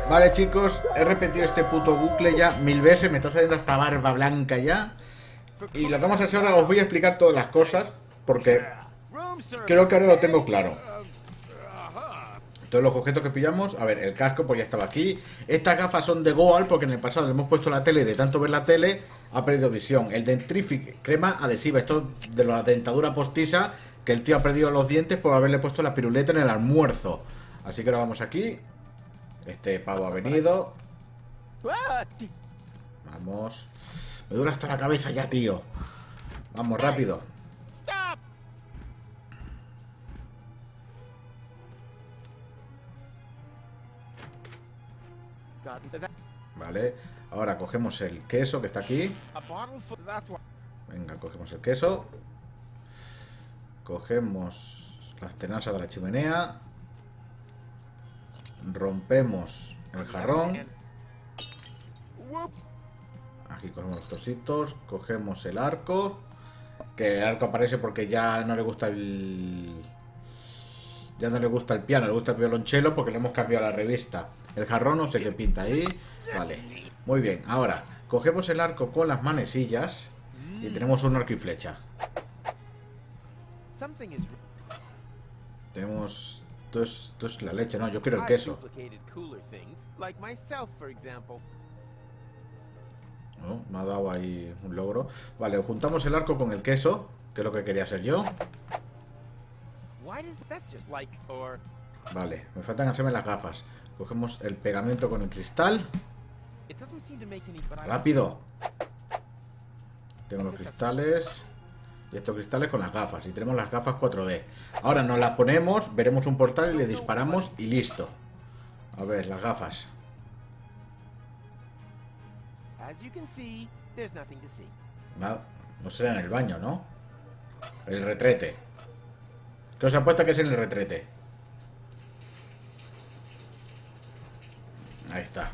Vale, chicos, he repetido este puto bucle ya 1000 veces. Me está saliendo hasta barba blanca ya. Y lo que vamos a hacer ahora, os voy a explicar todas las cosas, porque creo que ahora lo tengo claro. Todos los objetos que pillamos. A ver, el casco pues ya estaba aquí. Estas gafas son de Goal, porque en el pasado le hemos puesto la tele y de tanto ver la tele ha perdido visión. El Dentrific, crema adhesiva. Esto de la dentadura postiza, que el tío ha perdido los dientes por haberle puesto la piruleta en el almuerzo. Así que ahora vamos aquí. Este pavo ha venido. Vamos. Me duele hasta la cabeza ya, tío. Vamos, rápido. Vale, ahora cogemos el queso que está aquí. Venga, cogemos el queso. Cogemos las tenazas de la chimenea. Rompemos el jarrón. Aquí cogemos los trocitos. Cogemos el arco. Que el arco aparece porque ya no le gusta el... Ya no le gusta el piano, le gusta el violonchelo porque le hemos cambiado la revista. El jarrón no sé qué pinta ahí. Vale, muy bien. Ahora, cogemos el arco con las manecillas y tenemos un arco y flecha. Tenemos... Esto es la leche, no, yo quiero el queso. No, me ha dado ahí un logro. Vale, juntamos el arco con el queso, que es lo que quería hacer yo. Vale, me faltan hacerme las gafas. Cogemos el pegamento con el cristal. ¡Rápido! Tengo los cristales. Y estos cristales con las gafas. Y tenemos las gafas 4D. Ahora nos las ponemos, veremos un portal y le disparamos y listo. A ver, las gafas. Nada, no será en el baño, ¿no? El retrete. ¿Qué os apuesta que es en el retrete? Ahí está.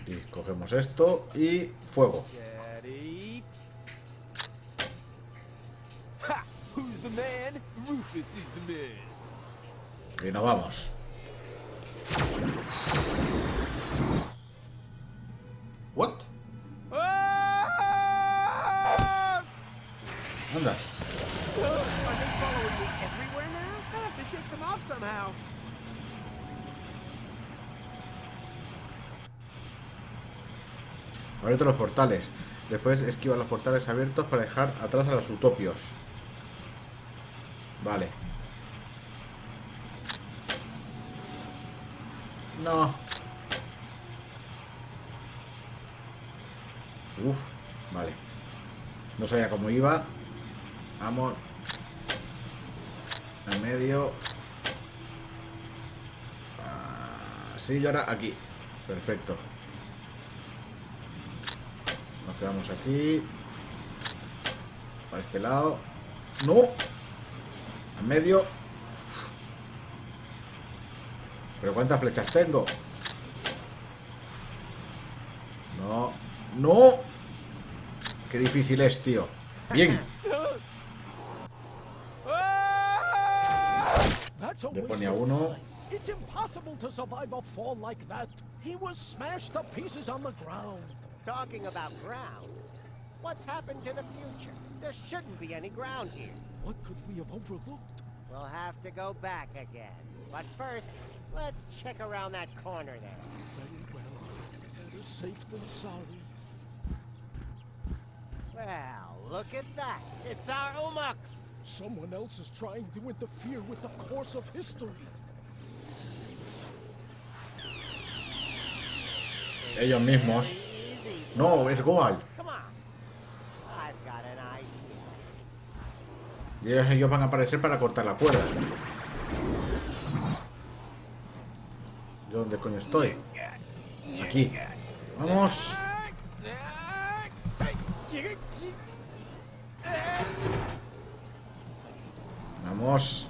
Y cogemos esto y fuego. Y nos vamos. What? Anda. Abierto los portales. Después esquiva los portales abiertos para dejar atrás a los utopios. Vale. No. Uf, vale. No sabía cómo iba. Vamos. En medio. Sí, y ahora aquí. Perfecto. Nos quedamos aquí. Para este lado. ¡No! En medio. ¿Pero cuántas flechas tengo? No. ¡No! Qué difícil es, tío. Bien. Deponia 1. It's impossible to survive a fall like that. He was smashed to pieces on the ground. Talking about ground, what's happened to the future? There shouldn't be any ground here. What could we have overlooked? We'll have to go back again. But first, let's check around that corner there. Very well. Better safe than sorry. Well, look at that. It's our Umux. Someone else is trying to interfere with the course of history. Ellos mismos. No, es Goal. Y ellos van a aparecer para cortar la cuerda. ¿Yo dónde coño estoy? Aquí. Vamos. Vamos.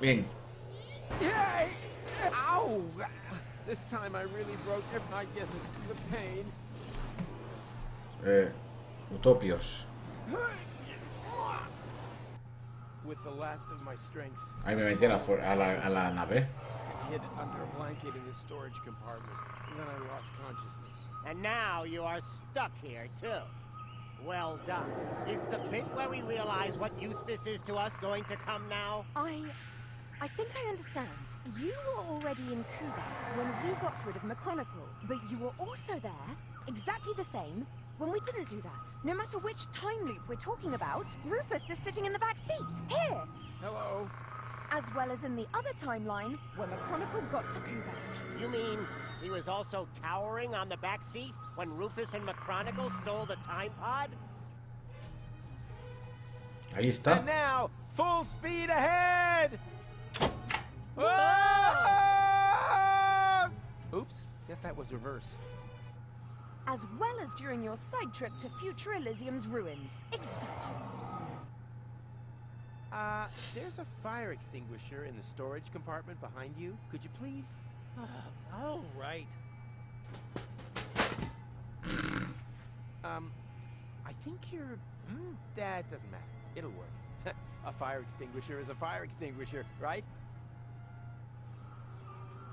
Bien. This time I really broke every... I guess it's the pain. Utopios. With the last of my strength. Ahí me metí a la nave. I hid under a blanket in the storage compartment. And then I lost consciousness. And now you are stuck here, too. Well done. Is the bit where we realize what use this is to us going to come now? I think I understand. You were already in Cuba when we got rid of McChronicle, but you were also there, exactly the same, when we didn't do that. No matter which time loop we're talking about, Rufus is sitting in the back seat. Here! Hello? As well as in the other timeline, when McChronicle got to Cuba. You mean he was also cowering on the back seat when Rufus and McChronicle stole the time pod? Ahí está. And now, full speed ahead! Ah! Oops, guess that was reverse. As well as during your side trip to future Elysium's ruins. Exactly. There's a fire extinguisher in the storage compartment behind you. Could you please? Oh, right. I think you're... that doesn't matter. It'll work. A fire extinguisher is a fire extinguisher, right?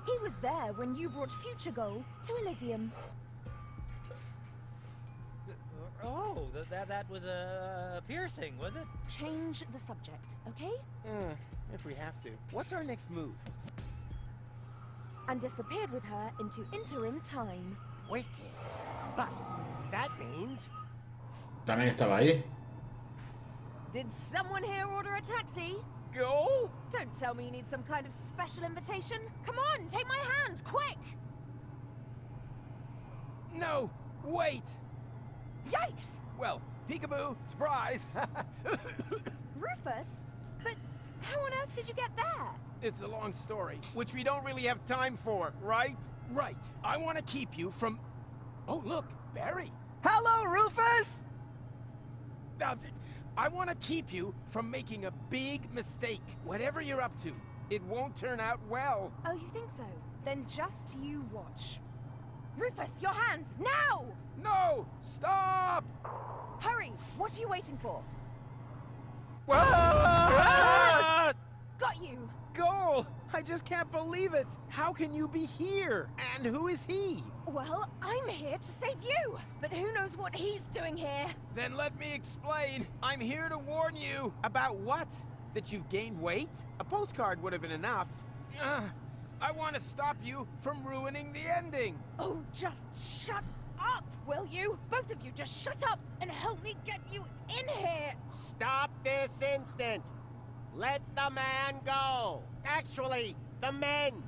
He was there when you brought Future Goal to Elysium. Oh, that was a piercing, was it? Change the subject, okay? If we have to. What's our next move? And disappeared with her into interim time. Wicked. But that means... También estaba ahí. Did someone here order a taxi? Goal? Don't tell me you need some kind of special invitation. Come on, take my hand, quick! No, wait! Yikes! Well, peekaboo, surprise! Rufus? But how on earth did you get there? It's a long story, which we don't really have time for, right? Right. I want to keep you from... Oh, look, Barry. Hello, Rufus! I want to keep you from making a big mistake. Whatever you're up to, it won't turn out well. Oh, you think so? Then just you watch. Rufus, your hand, now! No! Stop! Hurry! What are you waiting for? Ah! Got you! Goal! I just can't believe it! How can you be here? And who is he? Well, I'm here to save you, but who knows what he's doing here? Then let me explain. I'm here to warn you. About what? That you've gained weight? A postcard would have been enough. I want to stop you from ruining the ending. Oh, just shut up, will you? Both of you just shut up and help me get you in here! Stop this instant! Let the man go! Actually, the men!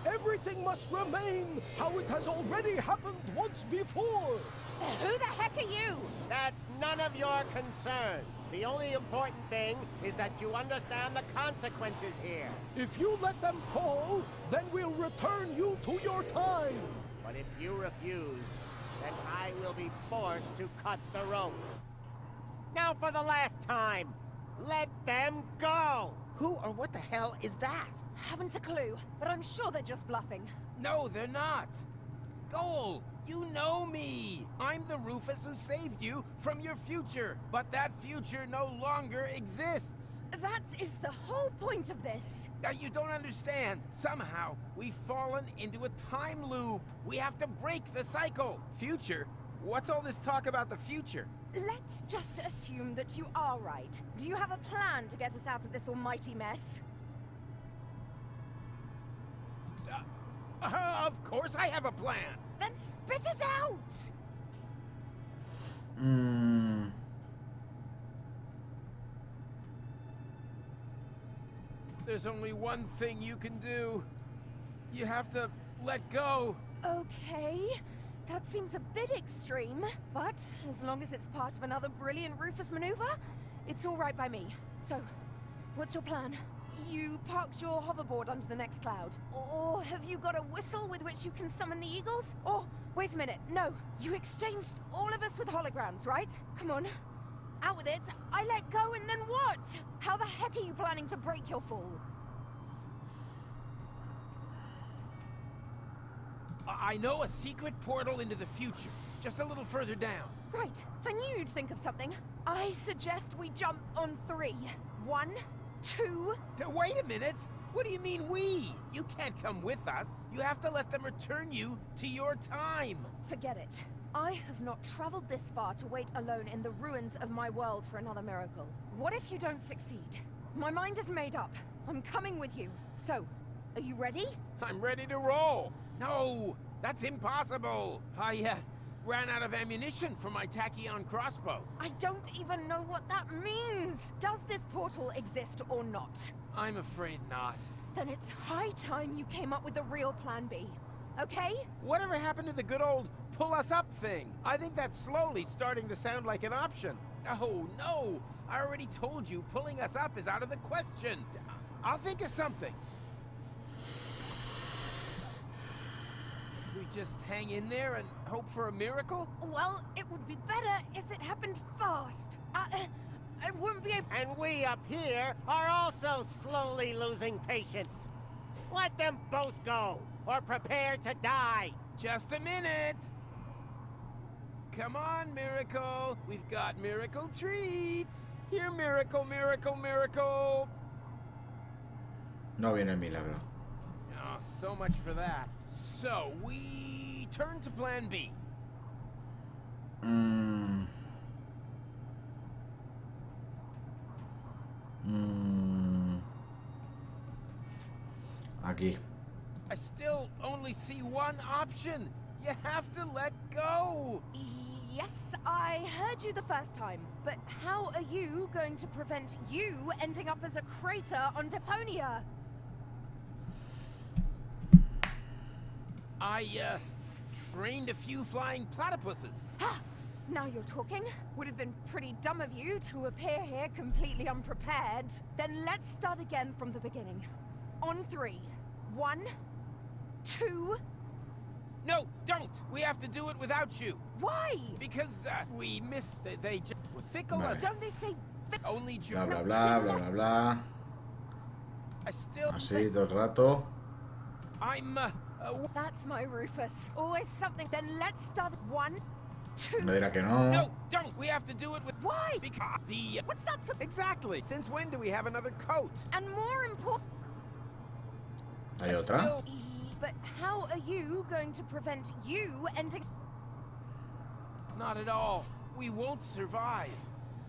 Everything must remain how it has already happened once before! Who the heck are you? That's none of your concern. The only important thing is that you understand the consequences here. If you let them fall, then we'll return you to your time! But if you refuse, then I will be forced to cut the rope. Now for the last time, let them go! Who or what the hell is that? Haven't a clue, but I'm sure they're just bluffing. No, they're not. Goal, you know me. I'm the Rufus who saved you from your future. But that future no longer exists. That is the whole point of this. You don't understand. Somehow, we've fallen into a time loop. We have to break the cycle. Future? What's all this talk about the future? Let's just assume that you are right. Do you have a plan to get us out of this almighty mess? Of course I have a plan. Then spit it out! There's only one thing you can do. You have to let go. Okay, that seems a bit extreme, but as long as it's part of another brilliant Rufus maneuver, it's all right by me. So, what's your plan? You parked your hoverboard under the next cloud? Or have you got a whistle with which you can summon the eagles? Or, wait a minute, no, you exchanged all of us with holograms, right? Come on, out with it. I let go and then what? How the heck are you planning to break your fall? I know a secret portal into the future, just a little further down. Right, I knew you'd think of something. I suggest we jump on 3. 1, 2... Wait a minute! What do you mean we? You can't come with us. You have to let them return you to your time. Forget it. I have not traveled this far to wait alone in the ruins of my world for another miracle. What if you don't succeed? My mind is made up. I'm coming with you. So, are you ready? I'm ready to roll. No, that's impossible. I ran out of ammunition for my tachyon crossbow. I don't even know what that means. Does this portal exist or not? I'm afraid not. Then it's high time you came up with a real plan B. Okay? Whatever happened to the good old pull us up thing? I think that's slowly starting to sound like an option. Oh, no. I already told you pulling us up is out of the question. I'll think of something. We just hang in there and hope for a miracle? Well, it would be better if it happened fast. I wouldn't be able... And we up here are also slowly losing patience. Let them both go, or prepare to die. Just a minute. Come on, Miracle. We've got miracle treats. Here, Miracle, Miracle, Miracle. No viene el milagro. Oh, so much for that. So, we turn to plan B. Aquí. I still only see one option. You have to let go. Yes, I heard you the first time. But how are you going to prevent you ending up as a crater on Deponia? I, trained a few flying platypuses. Now you're talking. Would have been pretty dumb of you to appear here completely unprepared. Then let's start again from the beginning. On 3. 1, 2... No, don't! We have to do it without you. Why? Because, we missed they just were fickle. Vale. Don't they say Only Bla, bla, bla, bla, bla, bla. I still Así, todo el rato. I'm, That's my Rufus. Always something. Then let's start 1, 2... Me dirá que no. No, don't! We have to do it with... Why? Because the... What's that so... Exactly! Since when do we have another coat? And more important... ¿Hay otra? But how are you going to prevent you ending... Not at all. We won't survive.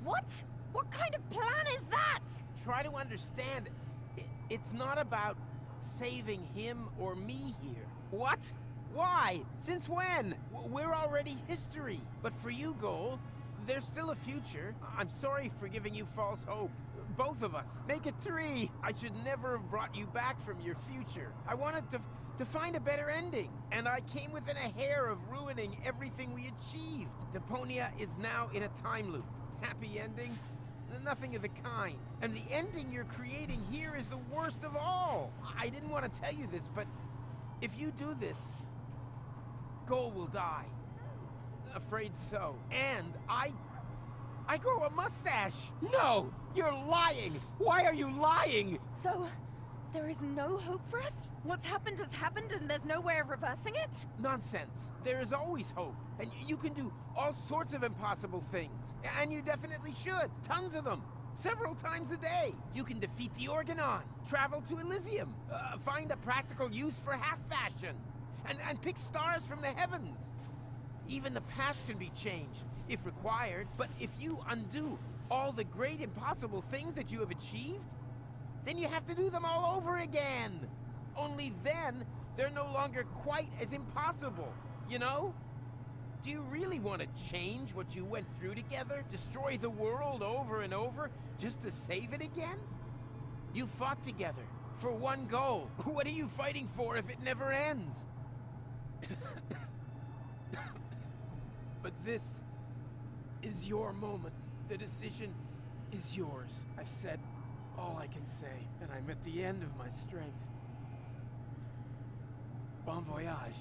What? What kind of plan is that? Try to understand. It's not about saving him or me here. What? Why? Since when? We're already history. But for you, Goal, there's still a future. I'm sorry for giving you false hope. Both of us. Make it 3. I should never have brought you back from your future. I wanted to find a better ending, and I came within a hair of ruining everything we achieved. Deponia is now in a time loop. Happy ending? Nothing of the kind. And the ending you're creating here is the worst of all. I didn't want to tell you this, but if you do this, Goal will die. Afraid so. And I grow a mustache. No, you're lying. Why are you lying? So, there is no hope for us? What's happened has happened and there's no way of reversing it? Nonsense. There is always hope. And you can do all sorts of impossible things. And you definitely should. Tons of them. Several times a day. You can defeat the Organon, travel to Elysium, find a practical use for half-fashion, and pick stars from the heavens. Even the past can be changed, if required. But if you undo all the great impossible things that you have achieved, then you have to do them all over again. Only then, they're no longer quite as impossible, you know? Do you really want to change what you went through together? Destroy the world over and over, just to save it again? You fought together, for one goal. What are you fighting for if it never ends? But this is your moment. The decision is yours. I've said all I can say, and I'm at the end of my strength. Bon voyage.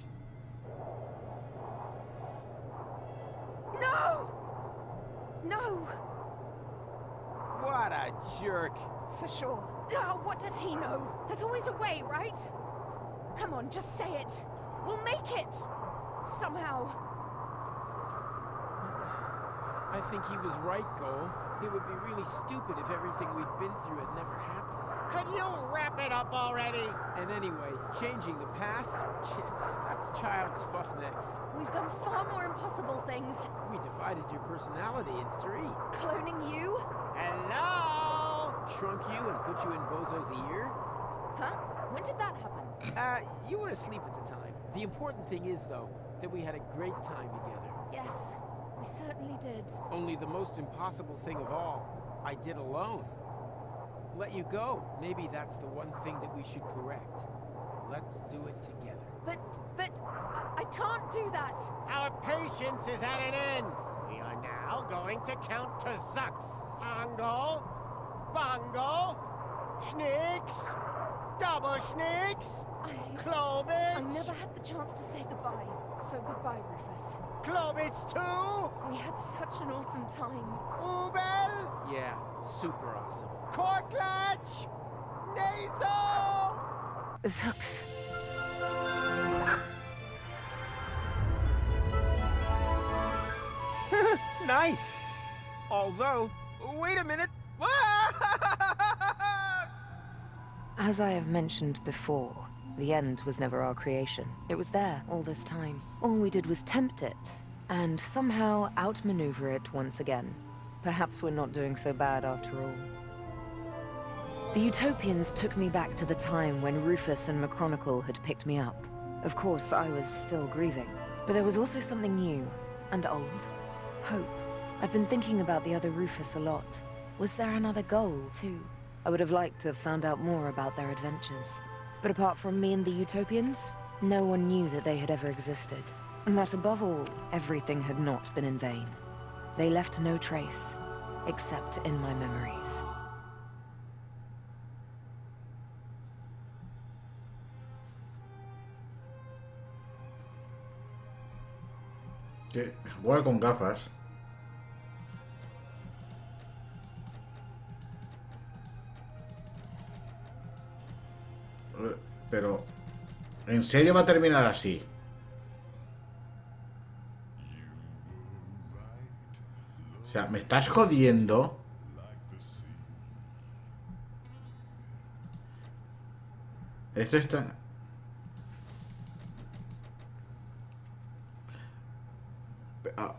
No! No! What a jerk. For sure. Oh, what does he know? There's always a way, right? Come on, just say it. We'll make it! Somehow. I think he was right, Goal. It would be really stupid if everything we've been through had never happened. Could you wrap it up already? And anyway, changing the past? That's child's fuff next. We've done far more impossible things. We divided your personality in 3. Cloning you? Hello? Shrunk you and put you in Bozo's ear? Huh? When did that happen? You were asleep at the time. The important thing is, though, that we had a great time together. Yes, we certainly did. Only the most impossible thing of all, I did alone. Let you go. Maybe that's the one thing that we should correct. Let's do it together. But I can't do that. Our patience is at an end. We are now going to count to Zux. Ongo, Bongo, Schnicks, Double Schnicks, Klobitz. I never had the chance to say goodbye. So goodbye, Rufus. Klobitz 2. We had such an awesome time. Ubel. Yeah, super awesome. Korklatch. Nasal. Zux. Nice. Although, wait a minute. As I have mentioned before, the end was never our creation. It was there all this time. All we did was tempt it, and somehow outmaneuver it once again. Perhaps we're not doing so bad after all. The Utopians took me back to the time when Rufus and McChronicle had picked me up. Of course, I was still grieving, but there was also something new and old. Hope. I've been thinking about the other Rufus a lot. Was there another goal, too? I would have liked to have found out more about their adventures. But apart from me and the Utopians, no one knew that they had ever existed. And that above all, everything had not been in vain. They left no trace, except in my memories. Que juega con gafas. Pero ¿en serio va a terminar así? O sea, ¿me estás jodiendo? Esto está... Ah.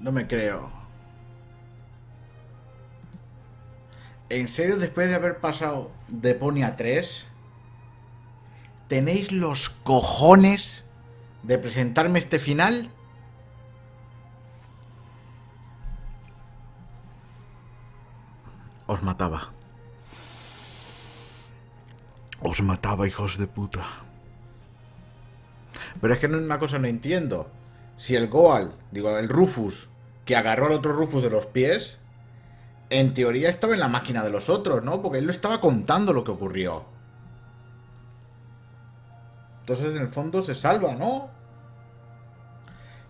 No me creo. ¿En serio, después de haber pasado Deponia 3, tenéis los cojones de presentarme este final? Os mataba. Os mataba, hijos de puta. Pero es que una cosa no entiendo. Si el Goal, digo, el Rufus, que agarró al otro Rufus de los pies, en teoría estaba en la máquina de los otros, ¿no? Porque él lo estaba contando lo que ocurrió. Entonces, en el fondo, se salva, ¿no?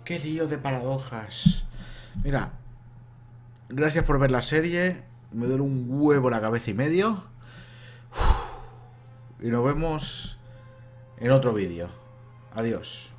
Qué lío de paradojas. Mira, gracias por ver la serie. Me duele un huevo la cabeza y medio. Y nos vemos en otro vídeo. Adiós.